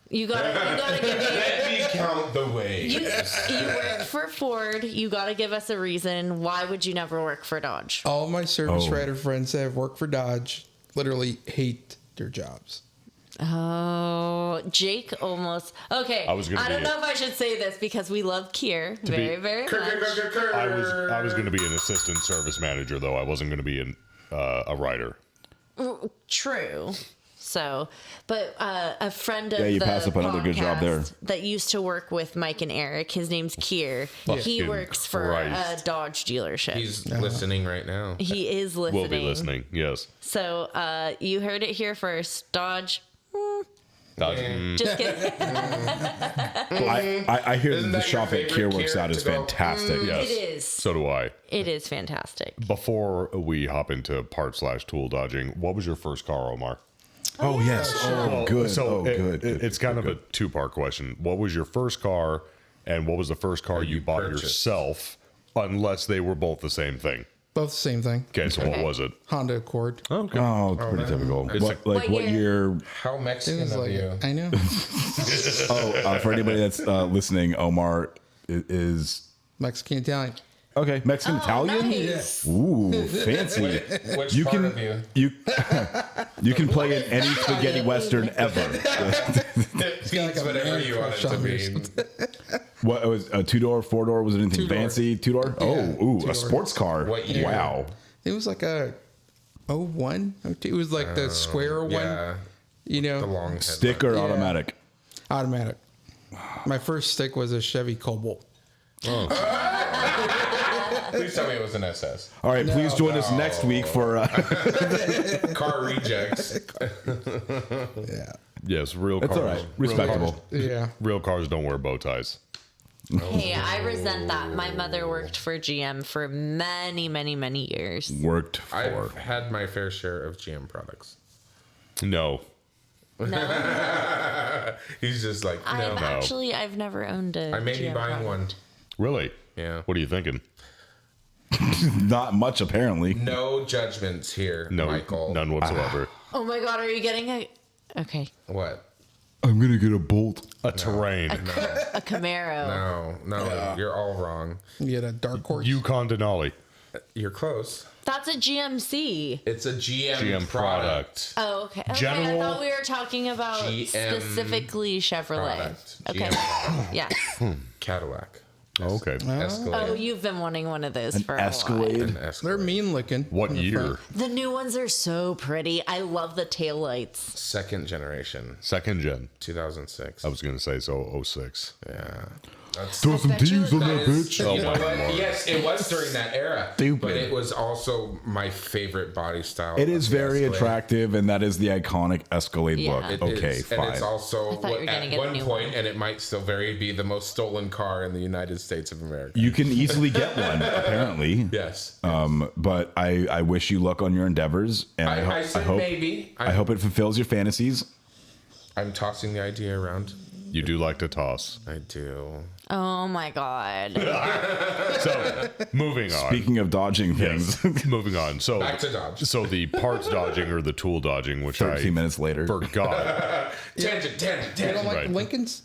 You gotta give me. Let me count the ways. You work for Ford. You gotta give us a reason. Why would you never work for Dodge? all my service Oh. writer friends that have worked for Dodge literally hate their jobs. Oh, Jake almost. Okay, I was gonna don't be- know if I should say this because we love Kier very, very much. I was going to be an assistant service manager, though. I wasn't going to be a writer. True. So, but a friend of Yeah, you the pass up another good job there. podcast that used to work with Mike and Eric. His name's Kier. He Fucking works for a Christ. Dodge dealership. He's listening right now. He is listening. Will be listening. Yes. So, you heard it here first. Dodge. Just kidding. I hear Isn't that the that shop your at Kier favorite Works Kier out is to go, fantastic. Yes. It is. So do I. It is fantastic. Before we hop into part/tool dodging, what was your first car, Omar? Oh yes. Oh good. So Oh good. it's kind of a two-part question. What was your first car, and what was the first car you bought purchased. yourself? Unless they were both the same thing. Both the same thing. Okay, so what was it? Honda Accord. Okay. Oh, pretty typical. What What year? How It Mexican was of like you? I know. For anybody that's listening, Omar is Mexican Italian. okay. Mexican Italian. Nice. Ooh, fancy. Which You part can of you? you can play in any spaghetti western ever. It's whatever you want it to be. What was a 2-door, 4-door? Was it anything Two-door. fancy? 2-door? Oh, ooh, a two-door. sports car. What year? Wow. It was like a 01, 02. It was like the square one. Yeah, You the know, long headlight. Stick or Yeah. automatic? automatic. My first stick was a Chevy Cobalt. Please tell me it was an SS. All right, please join us next week for. Car rejects. Yeah. Yes, real It's cars. all right. Respectable. Yeah. Real cars don't wear bow ties. Hey, I resent that. My mother worked for GM for many, many, many years. Worked for. I've had my fair share of GM products. No. No, He's just like, no. I've never owned a. I may be GM buying product. one. Really? Yeah. What are you thinking? Not much, apparently. No judgments here, No, Michael. none whatsoever. Oh my god, are you getting a? Okay, What? I'm gonna get a Bolt. A terrain. a Camaro. No, you're all wrong. You had a dark horse. Yukon Denali. You're close. That's a GMC. It's a GM, GM product. Oh, okay. Okay, I General- thought we were talking about GM specifically Chevrolet. product. Okay. GM product. Yes. Cadillac. Okay. Escalade. Oh, you've been wanting one of those An for a while. Escalade. An Escalade. They're mean looking. What in the year? front. The new ones are so pretty. I love the taillights. Second generation, Second gen. 2006. I was going to say, so 06. Yeah. That's, Throw some D's on that bitch. you know my what? Lord. Yes, it was during that era. Stupid. But it was also my favorite body style. It is of the very Escalade. attractive, and that is the iconic Escalade Yeah. look. It Okay, is, fine. And it's also I thought you were gonna at get a one new point, one. and it might still very be the most stolen car in the United States of America. You can easily get one, apparently. Yes. But I wish you luck on your endeavors, and I said hope maybe. I hope it fulfills your fantasies. I'm tossing the idea around. You do like to toss. I do. Oh my god. So, moving on. Speaking of dodging things, Moving on. So, Back to Dodge. So the parts dodging or the tool dodging, which 13 I minutes later. forgot. Tangent. You don't like Right. Lincolns?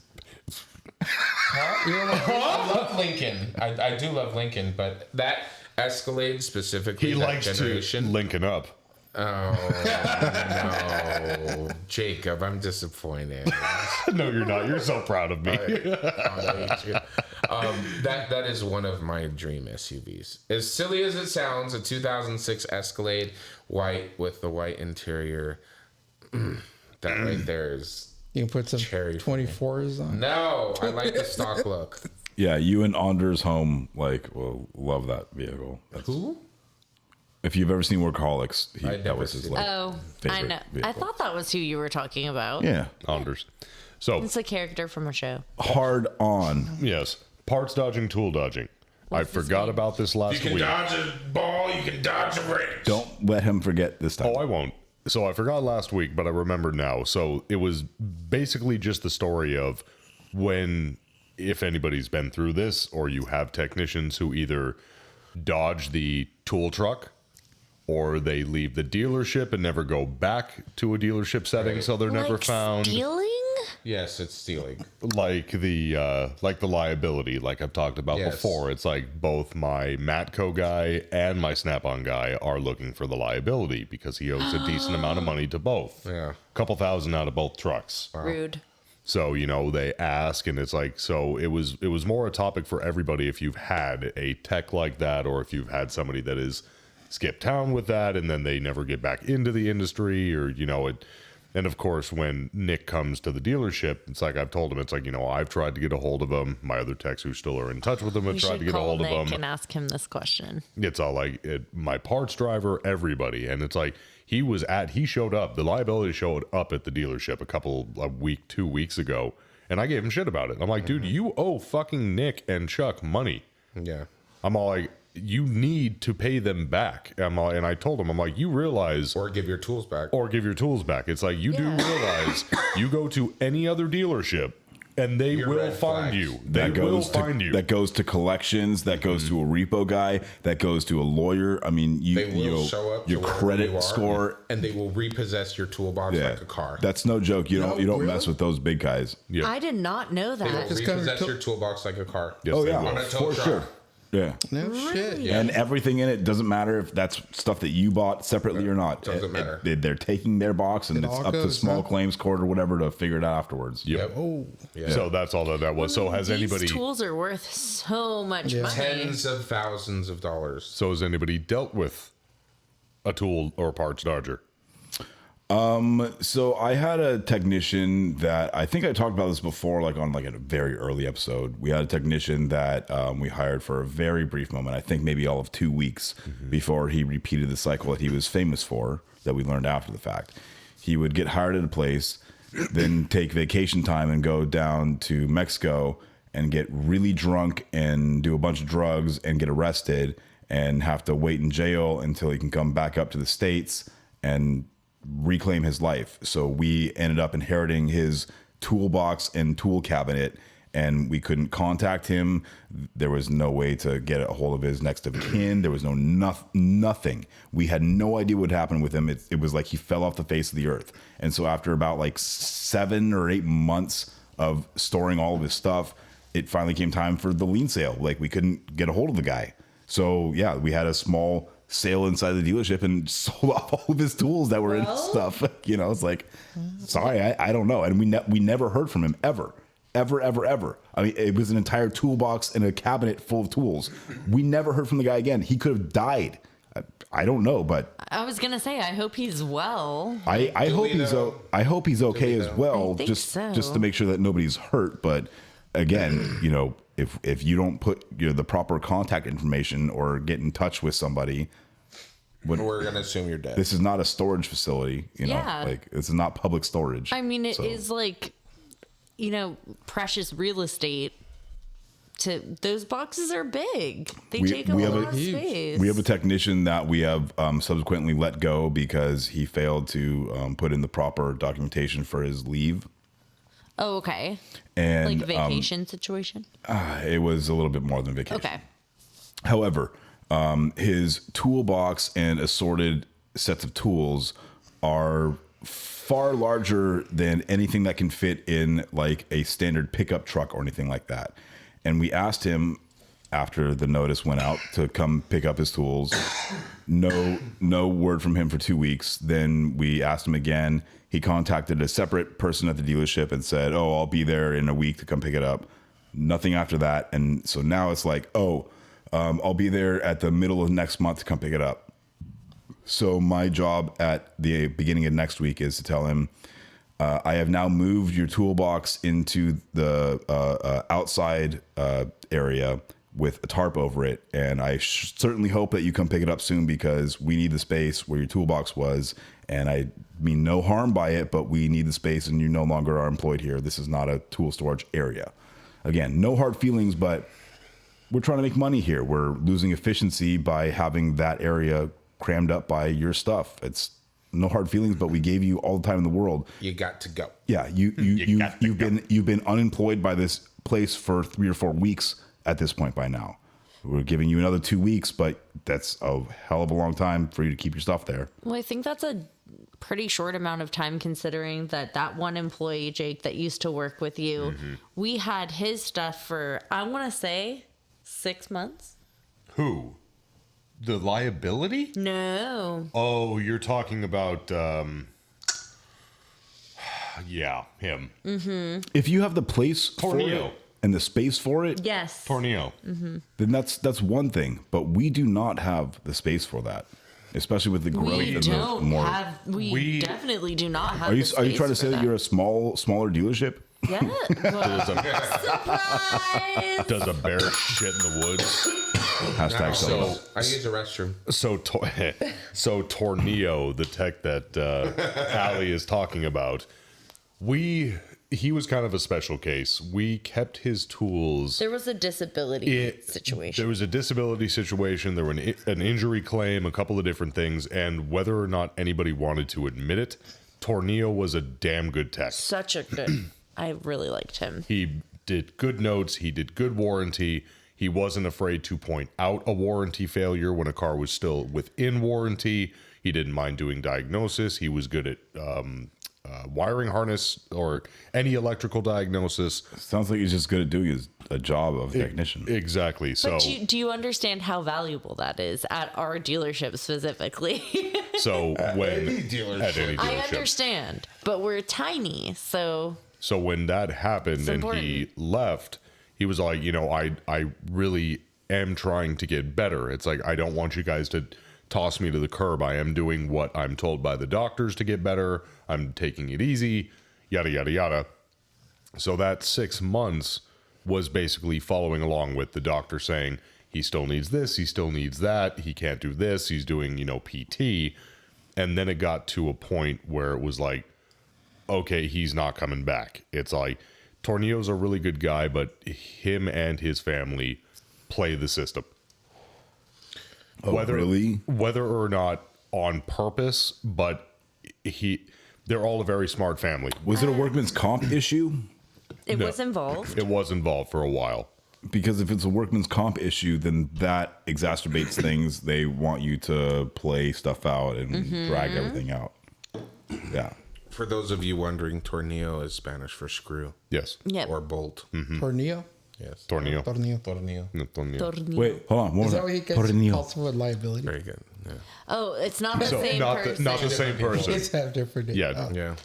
I love Lincoln. I do love Lincoln, but that Escalade specifically, He that likes generation. to Lincoln up. Oh no, Jacob, I'm disappointed. No, you're not. You're so proud of me. That is one of my dream SUVs. As silly as it sounds, a 2006 Escalade, white with the white interior. That right there is. You can put some Cherry for me. 24s on. No, I like the stock look. yeah, you and Anders Home will love that vehicle. Who? If you've ever seen Workaholics, I'd that never was his seen like. Oh, I favorite know. I vehicle. thought that was who you were talking about. Yeah, Anders. So, It's a character from a show. hard on. yes, parts dodging, tool dodging. What's I his forgot name? about this last week. dodge a ball, you can dodge a wrench. Don't let him forget this time. Oh, I won't. So I forgot last week, but I remember now. So it was basically just the story of when, if anybody's been through this, or you have technicians who either dodge the tool truck or they leave the dealership and never go back to a dealership setting, so they're never Like found. Stealing? Yes, it's stealing. Like the liability, like I've talked about Yes. before. It's like both my Matco guy and my Snap-on guy are looking for the liability because he owes a decent amount of money to both. Yeah. Couple thousand out of both trucks. Rude. So, they ask, and it's like, so it was more a topic for everybody if you've had a tech like that, or if you've had somebody that is skipped town with that and then they never get back into the industry, or it. And of course, when Nick comes to the dealership, it's like I've told him, it's like, I've tried to get a hold of him. My other techs who still are in touch with him have We tried to should get a call hold Nick of him. and ask him this question. It's all like my parts driver, everybody. And it's like he showed up. The liability showed up at the dealership a 2 weeks ago. And I gave him shit about it. I'm like, dude, you owe fucking Nick and Chuck money. Yeah. I'm all like, you need to pay them back. And I told him, I'm like, you realize, Or give your tools back. or give your tools back. It's like, you do realize you go to any other dealership and they Your will red find flags. you. They will find you. That goes to collections. That goes to a repo guy. That goes to a lawyer. I mean, They will show up. your to wherever credit you are, score. and they will repossess your toolbox Yeah, like a car. that's no joke. You don't really? mess with those big guys. Yeah. I did not know They will that. Just kinda repossess took- your toolbox like a car. Yes, Oh they yeah, will. On a tow for truck. sure. Yeah. No shit. Yeah. And everything in it doesn't matter if that's stuff that you bought separately or not. Doesn't matter. They're taking their box, and It it's all up to goes, small huh? claims court or whatever to figure it out afterwards. Yep. Oh, Yeah. So that's all that was. So has These anybody? tools are worth so much money. Tens of thousands of dollars. So has anybody dealt with a tool or parts dodger? So I had a technician that I think I talked about this before, like on a very early episode. We had a technician that we hired for a very brief moment. I think maybe all of 2 weeks before he repeated the cycle that he was famous for, that we learned after the fact. He would get hired at a place, then take vacation time and go down to Mexico and get really drunk and do a bunch of drugs and get arrested and have to wait in jail until he can come back up to the States and reclaim his life. So we ended up inheriting his toolbox and tool cabinet, and we couldn't contact him. There was no way to get a hold of his next of kin. There was nothing. We had no idea what happened with him. It was like he fell off the face of the earth. And so after about 7 or 8 months of storing all of his stuff, it finally came time for the lien sale. We couldn't get a hold of the guy. So yeah, we had a small sale inside the dealership and sold off all of his tools that were in his stuff. It's like, sorry, I don't know. And we never heard from him ever. ever, ever, ever. I mean, it was an entire toolbox and a cabinet full of tools. We never heard from the guy again. He could have died. I don't know, but I was gonna say, I hope he's well. I hope I hope he's okay as well. I think Just so. just to make sure that nobody's hurt. But again, if you don't put the proper contact information or get in touch with somebody, We're gonna assume you're dead. this is not a storage facility. Yeah. Like this is not public storage. I mean, it is So- like, precious real estate. Those boxes are big. They take a we have lot of Huge. space. We have a technician that we have subsequently let go because he failed to put in the proper documentation for his leave. Oh, okay. And Like vacation situation. it was a little bit more than vacation. Okay. However, his toolbox and assorted sets of tools are far larger than anything that can fit in like a standard pickup truck or anything like that. And we asked him after the notice went out to come pick up his tools. No word from him for 2 weeks. Then we asked him again. He contacted a separate person at the dealership and said, "Oh, I'll be there in a week to come pick it up." Nothing after that. And so now it's like, I'll be there at the middle of next month to come pick it up. So my job at the beginning of next week is to tell him, I have now moved your toolbox into the outside area with a tarp over it. And I certainly hope that you come pick it up soon because we need the space where your toolbox was. And I mean no harm by it, but we need the space and you no longer are employed here. This is not a tool storage area. Again, no hard feelings, but we're trying to make money here. We're losing efficiency by having that area crammed up by your stuff. It's no hard feelings, but we gave you all the time in the world. You got to go. Yeah, you've been unemployed by this place for 3 or 4 weeks at this point by now. We're giving you another 2 weeks, but that's a hell of a long time for you to keep your stuff there. Well, I think that's a pretty short amount of time considering that one employee, Jake, that used to work with you, we had his stuff for, I want to say, 6 months. Who? The liability? No. Oh, you're talking about, yeah, him. If you have the place for Tornillo. it and the space for it, Yes. Tornillo. then that's one thing. But we do not have the space for that, especially with the growth We and don't the more. have. We definitely do not have. Are you the trying to space say for that you're a smaller dealership? Yeah. Well, surprise. Does a bear shit in the woods? Hashtag So sales. I use the restroom. So Tornillo, the tech that Allie is talking about, he was kind of a special case. We kept his tools. There was a disability situation. There was a disability situation. There were an injury claim, a couple of different things, and whether or not anybody wanted to admit it, Tornillo was a damn good tech. Such a good. I really liked him. He did good notes. He did good warranty. He wasn't afraid to point out a warranty failure when a car was still within warranty. He didn't mind doing diagnosis. He was good at wiring harness or any electrical diagnosis. Sounds like he's just good at doing a job of a technician. Exactly. So, But do you understand how valuable that is at our dealership specifically? when any dealership. at any I dealership. understand, but we're tiny, so So when that happened and he left, he was like, I really am trying to get better. It's like, I don't want you guys to toss me to the curb. I am doing what I'm told by the doctors to get better. I'm taking it easy, yada, yada, yada. So that 6 months was basically following along with the doctor saying he still needs this, he still needs that, he can't do this, he's doing, PT. And then it got to a point where it was like, okay, he's not coming back. It's like, Tornillo's a really good guy, but him and his family play the system. Oh, really? Whether or not on purpose, but they're all a very smart family. Was it a workman's comp issue? it was involved. It was involved for a while. Because if it's a workman's comp issue, then that exacerbates things. They want you to play stuff out and drag everything out. Yeah. For those of you wondering, tornillo is Spanish for screw Yes. Yep. or bolt. Tornillo? Yes. Tornillo. Tornillo. Tornillo. No, tornillo. Tornillo. Wait, hold on. One Is that more what he time. gets Tornillo. called for liability? Very good. Oh, it's not the So same person. not the same person. Kids have different. Yeah.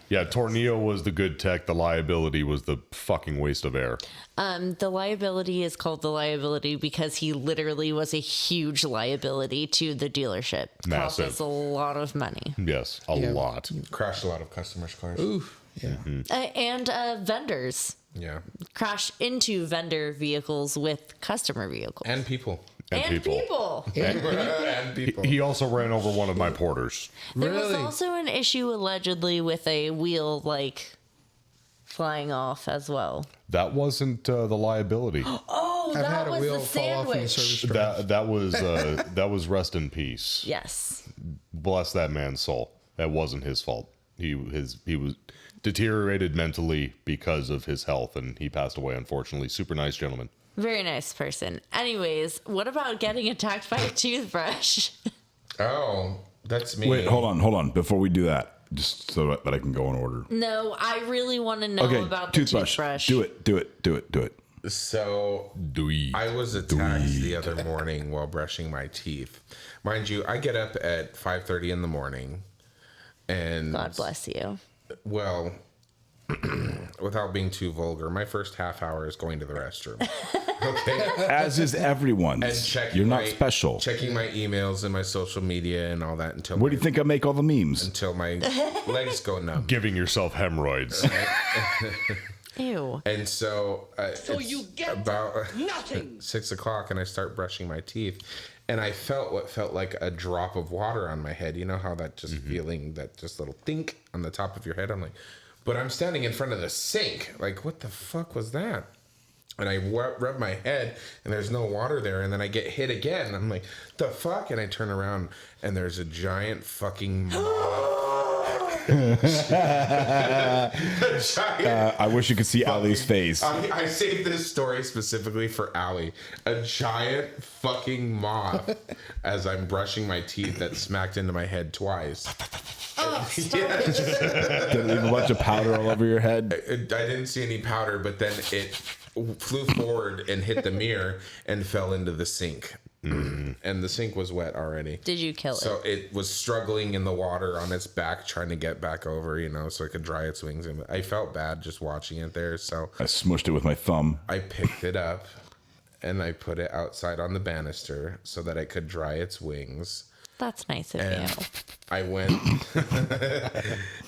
Tornillo was the good tech. The liability was the fucking waste of air. The liability is called the liability because he literally was a huge liability to the dealership. Cost Massive. us a lot of money. Yes, a lot. Crashed a lot of customers' cars. Oof. Yeah. And vendors. Yeah. Crash into vendor vehicles with customer vehicles. And people. And people. And people. He also ran over one of my porters. There was Really? also an issue allegedly with a wheel flying off as well. That wasn't the liability. Oh, I've that had a was wheel the fall off in the sandwich. service truck. that was rest in peace. Yes. Bless that man's soul. That wasn't his fault. He was deteriorated mentally because of his health, and he passed away, unfortunately. Super nice gentleman. Very nice person. Anyways, what about getting attacked by a toothbrush? Oh, that's me. Wait, hold on. Before we do that, just so that I can go in order. No, I really want to know Okay, about the toothbrush. Do it. So I was attacked the other morning while brushing my teeth. Mind you, I get up at 5:30 in the morning, and God bless you. well, without being too vulgar, my first half hour is going to the restroom. Okay. As is everyone. And checking You're not my- special. Checking my emails and my social media and all that until Where do you think I make all the memes? until my legs go numb. Giving yourself hemorrhoids. Ew. And so, So it's you get about nothing. 6 o'clock, and I start brushing my teeth, and I felt what felt like a drop of water on my head. You know how that just feeling, that just little think on the top of your head. I'm like, but I'm standing in front of the sink. Like, what the fuck was that? And I rub my head, and there's no water there. And then I get hit again. And I'm like, the fuck? And I turn around, and there's a giant fucking moth. I wish you could see Ali's face. I saved this story specifically for Allie. A giant fucking moth as I'm brushing my teeth that smacked into my head twice. Did it leave a bunch of powder all over your head? I didn't see any powder, but then it flew forward and hit the mirror and fell into the sink. And the sink was wet already. Did you kill it? So it was struggling in the water on its back, trying to get back over, so it could dry its wings. And I felt bad just watching it there. So I smushed it with my thumb. I picked it up and I put it outside on the banister so that it could dry its wings. That's nice of And you. I went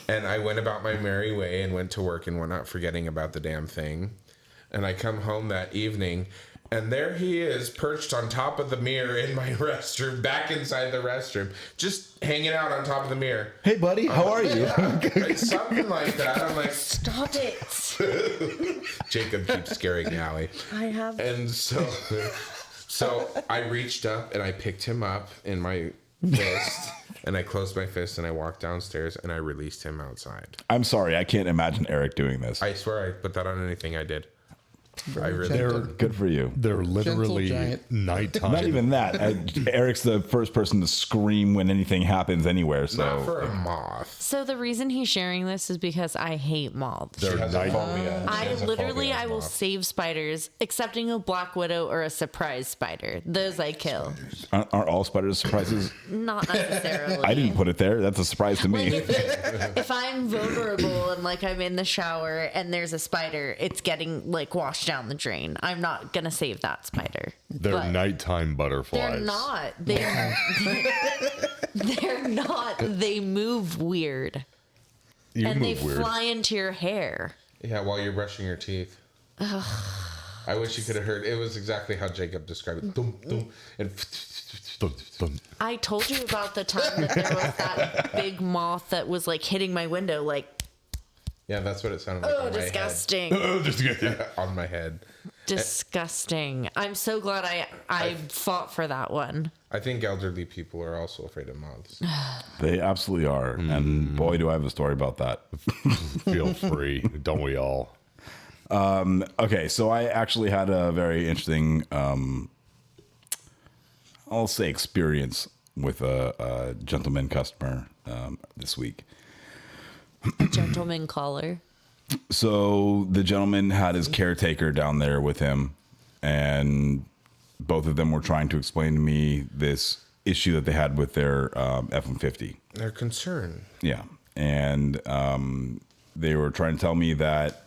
and I went about my merry way and went to work and whatnot, forgetting about the damn thing. And I come home that evening, and there he is, perched on top of the mirror in my restroom, back inside the restroom, just hanging out on top of the mirror. Hey, buddy, how are you? Something like that. I'm like, Stop it. Jacob keeps scaring Allie. I have. And so I reached up and I picked him up in my fist, and I closed my fist and I walked downstairs and I released him outside. I'm sorry, I can't imagine Eric doing this. I swear I put that on anything I did. I really gentle. did. Good for you. They're literally giant. nighttime. Not even that. Eric's the first person to scream when anything happens anywhere. So Not for a moth. So the reason he's sharing this is because I hate moths. They're Has a night. phobia. She I has a literally, phobia of I will moths. save spiders, excepting a black widow or a surprise spider. Those I kill. aren't all spiders surprises? Not necessarily. I didn't put it there. That's a surprise to me. If I'm vulnerable and I'm in the shower and there's a spider, it's getting washed down the drain. I'm not gonna save that spider. They're But nighttime butterflies. They're not. They're not. They move weird. You And they move weird. fly into your hair. Yeah, while you're brushing your teeth. I wish you could have heard. It was exactly how Jacob described it. Dum, dum, and Dun, dun. I told you about the time that there was that big moth that was hitting my window, yeah, that's what it sounded like oh, on disgusting. Oh, just get my head. On my head. Disgusting. I'm so glad I fought for that one. I think elderly people are also afraid of moths. They absolutely are. And boy, do I have a story about that. Feel free. Don't we all? Okay, so I actually had a very interesting, I'll say, experience with a gentleman customer this week. A gentleman caller. So the gentleman had his caretaker down there with him, and both of them were trying to explain to me this issue that they had with their F-150. Their concern. Yeah. And they were trying to tell me that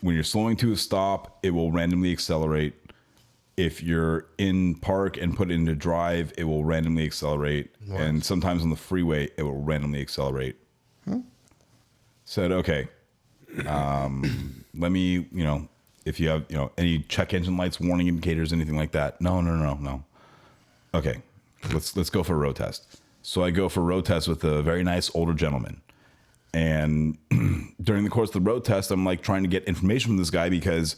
when you're slowing to a stop, it will randomly accelerate. If you're in park and put it into drive, it will randomly accelerate. What? And sometimes on the freeway, it will randomly accelerate. Said, okay, let me, if you have, any check engine lights, warning indicators, anything like that. No. Okay, let's go for a road test. So I go for a road test with a very nice older gentleman. And during the course of the road test, I'm like trying to get information from this guy because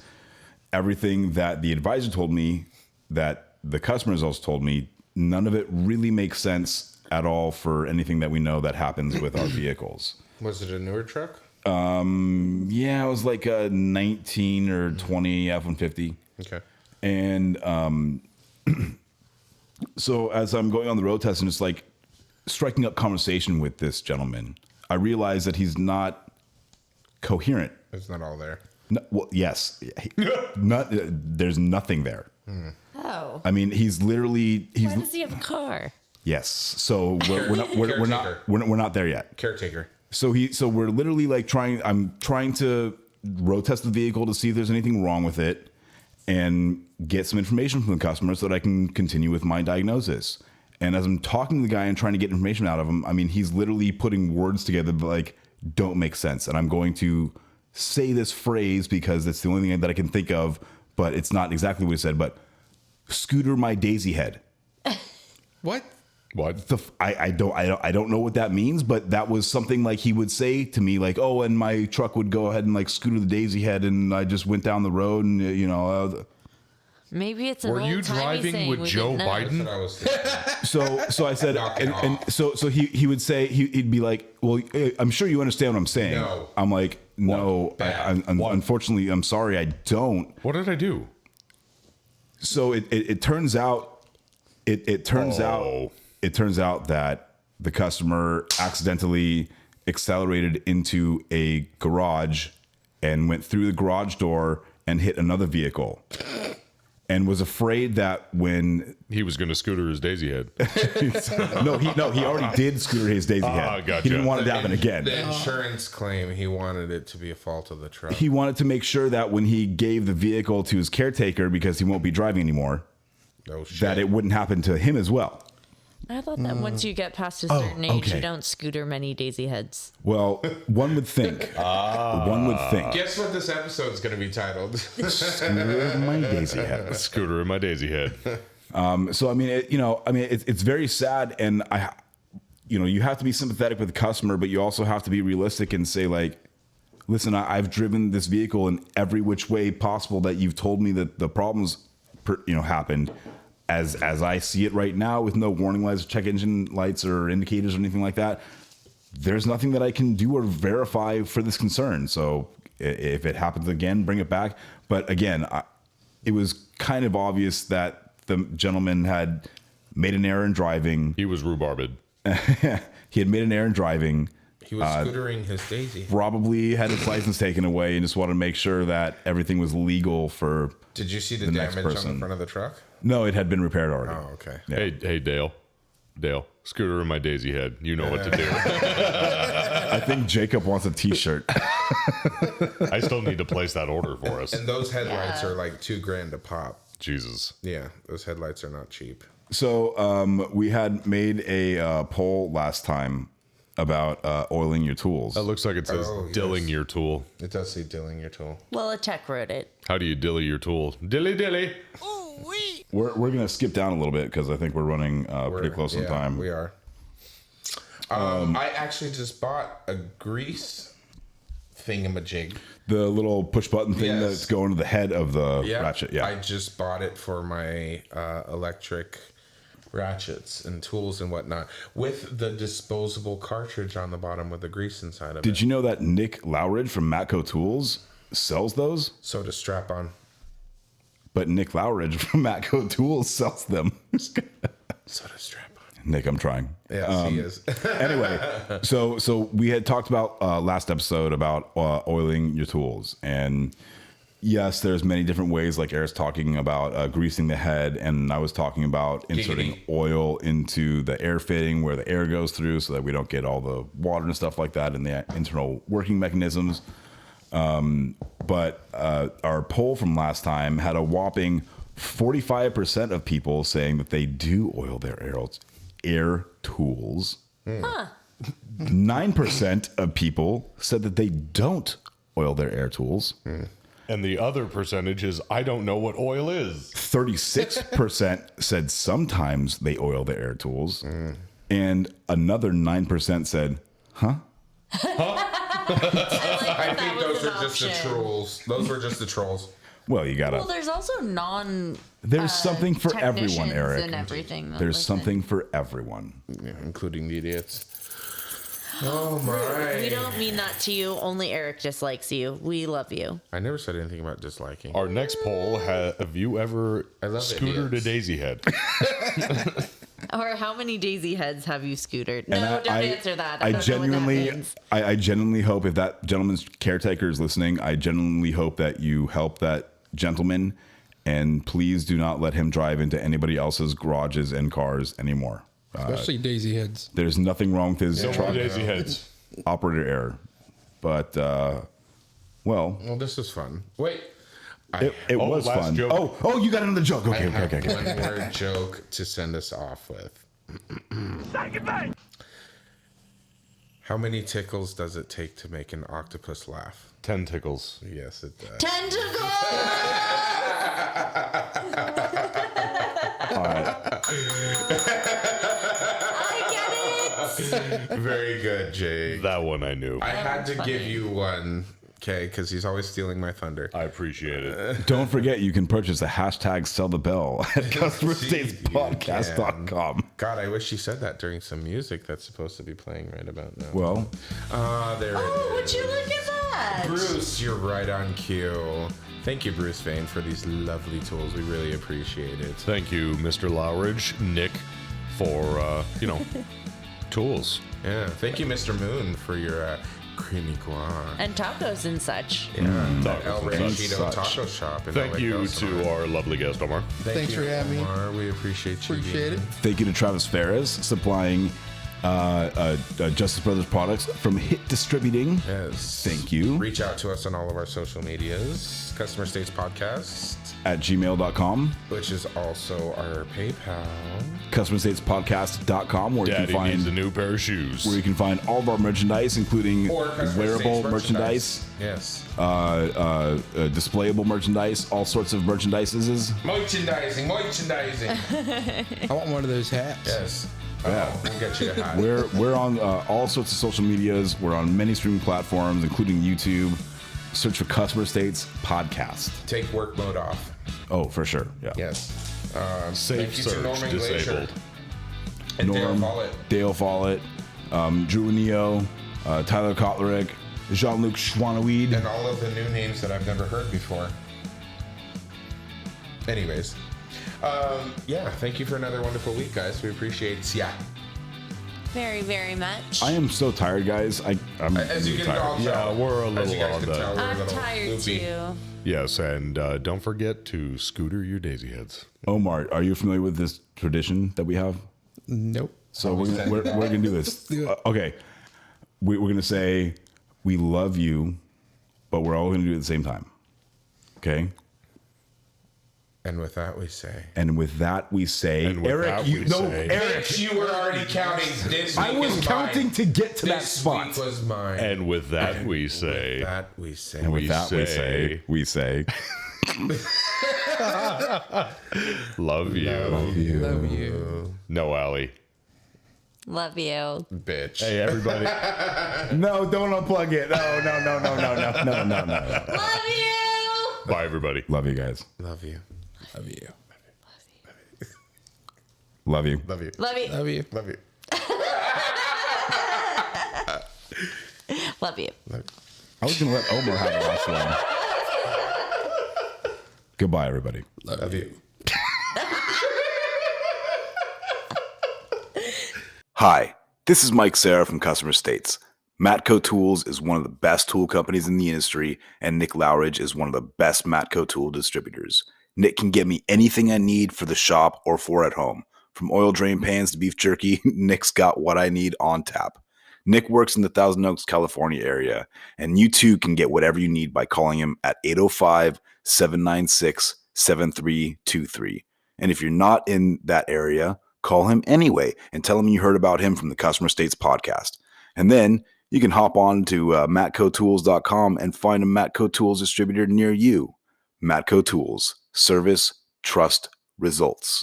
everything that the advisor told me, that the customers also told me, none of it really makes sense at all for anything that we know that happens with our vehicles. Was it a newer truck? Yeah, it was like a 19 or 20 F-150. Okay. And so as I'm going on the road test and just like striking up conversation with this gentleman, I realize that he's not coherent. It's not all there. No, well, yes, there's nothing there. Oh. I mean, he's literally Why does he have a car? yes. So we're not there yet. Caretaker. So we're literally like I'm trying to road test the vehicle to see if there's anything wrong with it and get some information from the customer so that I can continue with my diagnosis. And as I'm talking to the guy and trying to get information out of him, I mean, he's literally putting words together that like don't make sense. And I'm going to say this phrase because it's the only thing that I can think of, but it's not exactly what he said, but scooter my daisy head. What? What? I don't know what that means, but that was something like he would say to me, like, oh, and my truck would go ahead and like scooter the daisy head, and I just went down the road, and Maybe it's an Were you old-timey driving saying with we Joe didn't know. That's Biden? what I was thinking. so I said, Knock it and so he would say he'd be like, well, I'm sure you understand what I'm saying. No. I'm like, no, Bad. unfortunately, I'm sorry, I don't. What did I do? So it turns out it turns out that the customer accidentally accelerated into a garage and went through the garage door and hit another vehicle, and was afraid that when He was going to scooter his daisy head. he already did scooter his daisy head. Gotcha. He didn't want it to happen again. The insurance claim, he wanted it to be a fault of the truck. He wanted to make sure that when he gave the vehicle to his caretaker, because he won't be driving anymore, Oh, shit. that it wouldn't happen to him as well. I thought that once you get past a certain age, okay. you don't scooter many daisy heads. Well, one would think. One would think. Guess what this episode is going to be titled? Scooter my daisy head. Scooter in my daisy head. So I mean, it's very sad, and you have to be sympathetic with the customer, but you also have to be realistic and say like, listen, I've driven this vehicle in every which way possible that you've told me that the problems, happened. As I see it right now, with no warning lights, check engine lights, or indicators or anything like that, there's nothing that I can do or verify for this concern. So if it happens again, bring it back. But again, it was kind of obvious that the gentleman had made an error in driving. He was rhubarbed. He had made an error in driving. He was scootering his daisy. Probably had his license taken away and just wanted to make sure that everything was legal for. Did you see the next damage on person. the front of the truck? No, it had been repaired already. Oh, okay. Yeah. Hey, Dale, scooter in my daisy head. You know what to do. I think Jacob wants a T-shirt. I still need to place that order for us. And those headlights are like $2,000 a pop. Jesus. Yeah, those headlights are not cheap. So we had made a poll last time about oiling your tools. That looks like it says dilling yes. your tool. It does say dilling your tool. Well, a tech wrote it. How do you dilly your tool? Dilly. We're gonna skip down a little bit because I think we're running pretty close on time. We are. I actually just bought a grease thingamajig. The little push button thing Yes. that's going to the head of the ratchet. Yeah. I just bought it for my electric ratchets and tools and whatnot with the disposable cartridge on the bottom with the grease inside of it. Did you know that Nick Lowridge from Matco Tools sells those? So to strap on. But Nick Lowridge from Matco Tools sells them. So to strap on. Nick, I'm trying. Yes, he is. Anyway, so we had talked about last episode about oiling your tools, and yes, there's many different ways. Like Eric's talking about greasing the head, and I was talking about inserting oil into the air fitting where the air goes through, so that we don't get all the water and stuff like that in the internal working mechanisms. But our poll from last time had a whopping 45% of people saying that they do oil their air tools. 9% of people said that they don't oil their air tools. And the other percentage is, I don't know what oil is. 36% said sometimes they oil their air tools. And another 9% said, huh? I think those are just the trolls. Those were just the trolls. Well, you gotta. Well, there's also There's something for everyone, technicians Eric. and everything. that There's listen. something for everyone. Yeah, including the idiots. Oh my! We don't mean that to you. Only Eric dislikes you. We love you. I never said anything about disliking. Our next poll, have you ever love scootered a idiots. daisy head? Or how many daisy heads have you scootered? No, And don't answer that. I don't know what that genuinely, means. I genuinely hope if that gentleman's caretaker is listening, I genuinely hope that you help that gentleman, and please do not let him drive into anybody else's garages and cars anymore. Especially daisy heads. There's nothing wrong with his No more truck daisy heads. operator error, but well, Well, this is fun. Wait. it was last fun. joke. Oh, you got another joke. Okay, I have okay. one more joke to send us off with. How many tickles does it take to make an octopus laugh? 10 tickles. Yes, it does. Tentacles! All right. I get it. Very good, Jake. That one I knew. I had to give you one, okay, because he's always stealing my thunder. I appreciate it. Don't forget, you can purchase the hashtag sell the bell at You customerstatespodcast.com. God, I wish you said that during some music that's supposed to be playing right about now. Well, There Oh, it would is. you look at that? Bruce, you're right on cue. Thank you, Bruce Vane, for these lovely tools. We really appreciate it. Thank you, Mr. Lowridge, Nick, for, tools. Yeah, thank you, Mr. Moon, for your creamy guac. And tacos and such. Yeah, that El tacos and Ranchito such. Taco Shop. In Thank LA you Elsinore. to our lovely guest, Omar. Thanks for having me. Omar. We appreciate you. Appreciate it. thank you to Travis Ferris supplying Justice Brothers products from Hit Distributing. Yes. Thank you. Reach out to us on all of our social medias. Customer States Podcast, At gmail.com, which is also our PayPal. customerstatespodcast.com, where Daddy you can needs a find new pair of shoes. all of our merchandise, including Or Customer wearable States merchandise, Yes. displayable merchandise, all sorts of merchandises. Merchandising. I want one of those hats. Yes. Yeah. We'll get you a hat. We're on all sorts of social medias. We're on many streaming platforms, including YouTube. Search for Customer States Podcast. Take work mode off. Oh, for sure. Yeah. Yes. Safe thank you to search Norman Glacier disabled. and Dale Norm, Follett. Dale Follett, Drew Neo, Tyler Kotlerick, Jean-Luc Schwanweed. And all of the new names that I've never heard before. Anyways. Yeah, thank you for another wonderful week, guys. We appreciate it. Yeah. Very, very much. I am so tired, guys. I'm As you really can tired. all Yeah, tell. we're a As little you guys on can that. tell, we're a I'm little tired loopy. too. Yes, and don't forget to scooter your daisy heads. Omar, are you familiar with this tradition that we have? Nope. So we're gonna do this. Okay, we're gonna say we love you, but we're all gonna do it at the same time. Okay. And with that, we say. And with that, we say, And with Eric, that, you we no, say- Eric. Bitch, you were already counting. This I week was is counting mine. to get to that This spot. week was mine. And with that, we With say, that, we say. And with we that, we say, love you. Love you. No, Allie. Love you. Bitch. Hey, everybody. no, don't unplug it. No. Love you. Bye, everybody. Love you guys. Love you. Love you. Love you. Love you. Love you. Love you. Love you. Love you. I was gonna let Omar have the last one. Goodbye, everybody. Love you. Hi, this is Mike Sarah from Customer States. Matco Tools is one of the best tool companies in the industry, and Nick Lowridge is one of the best Matco tool distributors. Nick can get me anything I need for the shop or for at home. From oil drain pans to beef jerky, Nick's got what I need on tap. Nick works in the Thousand Oaks, California area, and you too can get whatever you need by calling him at 805-796-7323. And if you're not in that area, call him anyway and tell him you heard about him from the Customer States podcast. And then you can hop on to matcotools.com and find a Matco Tools distributor near you. Matco Tools. Service, trust, results.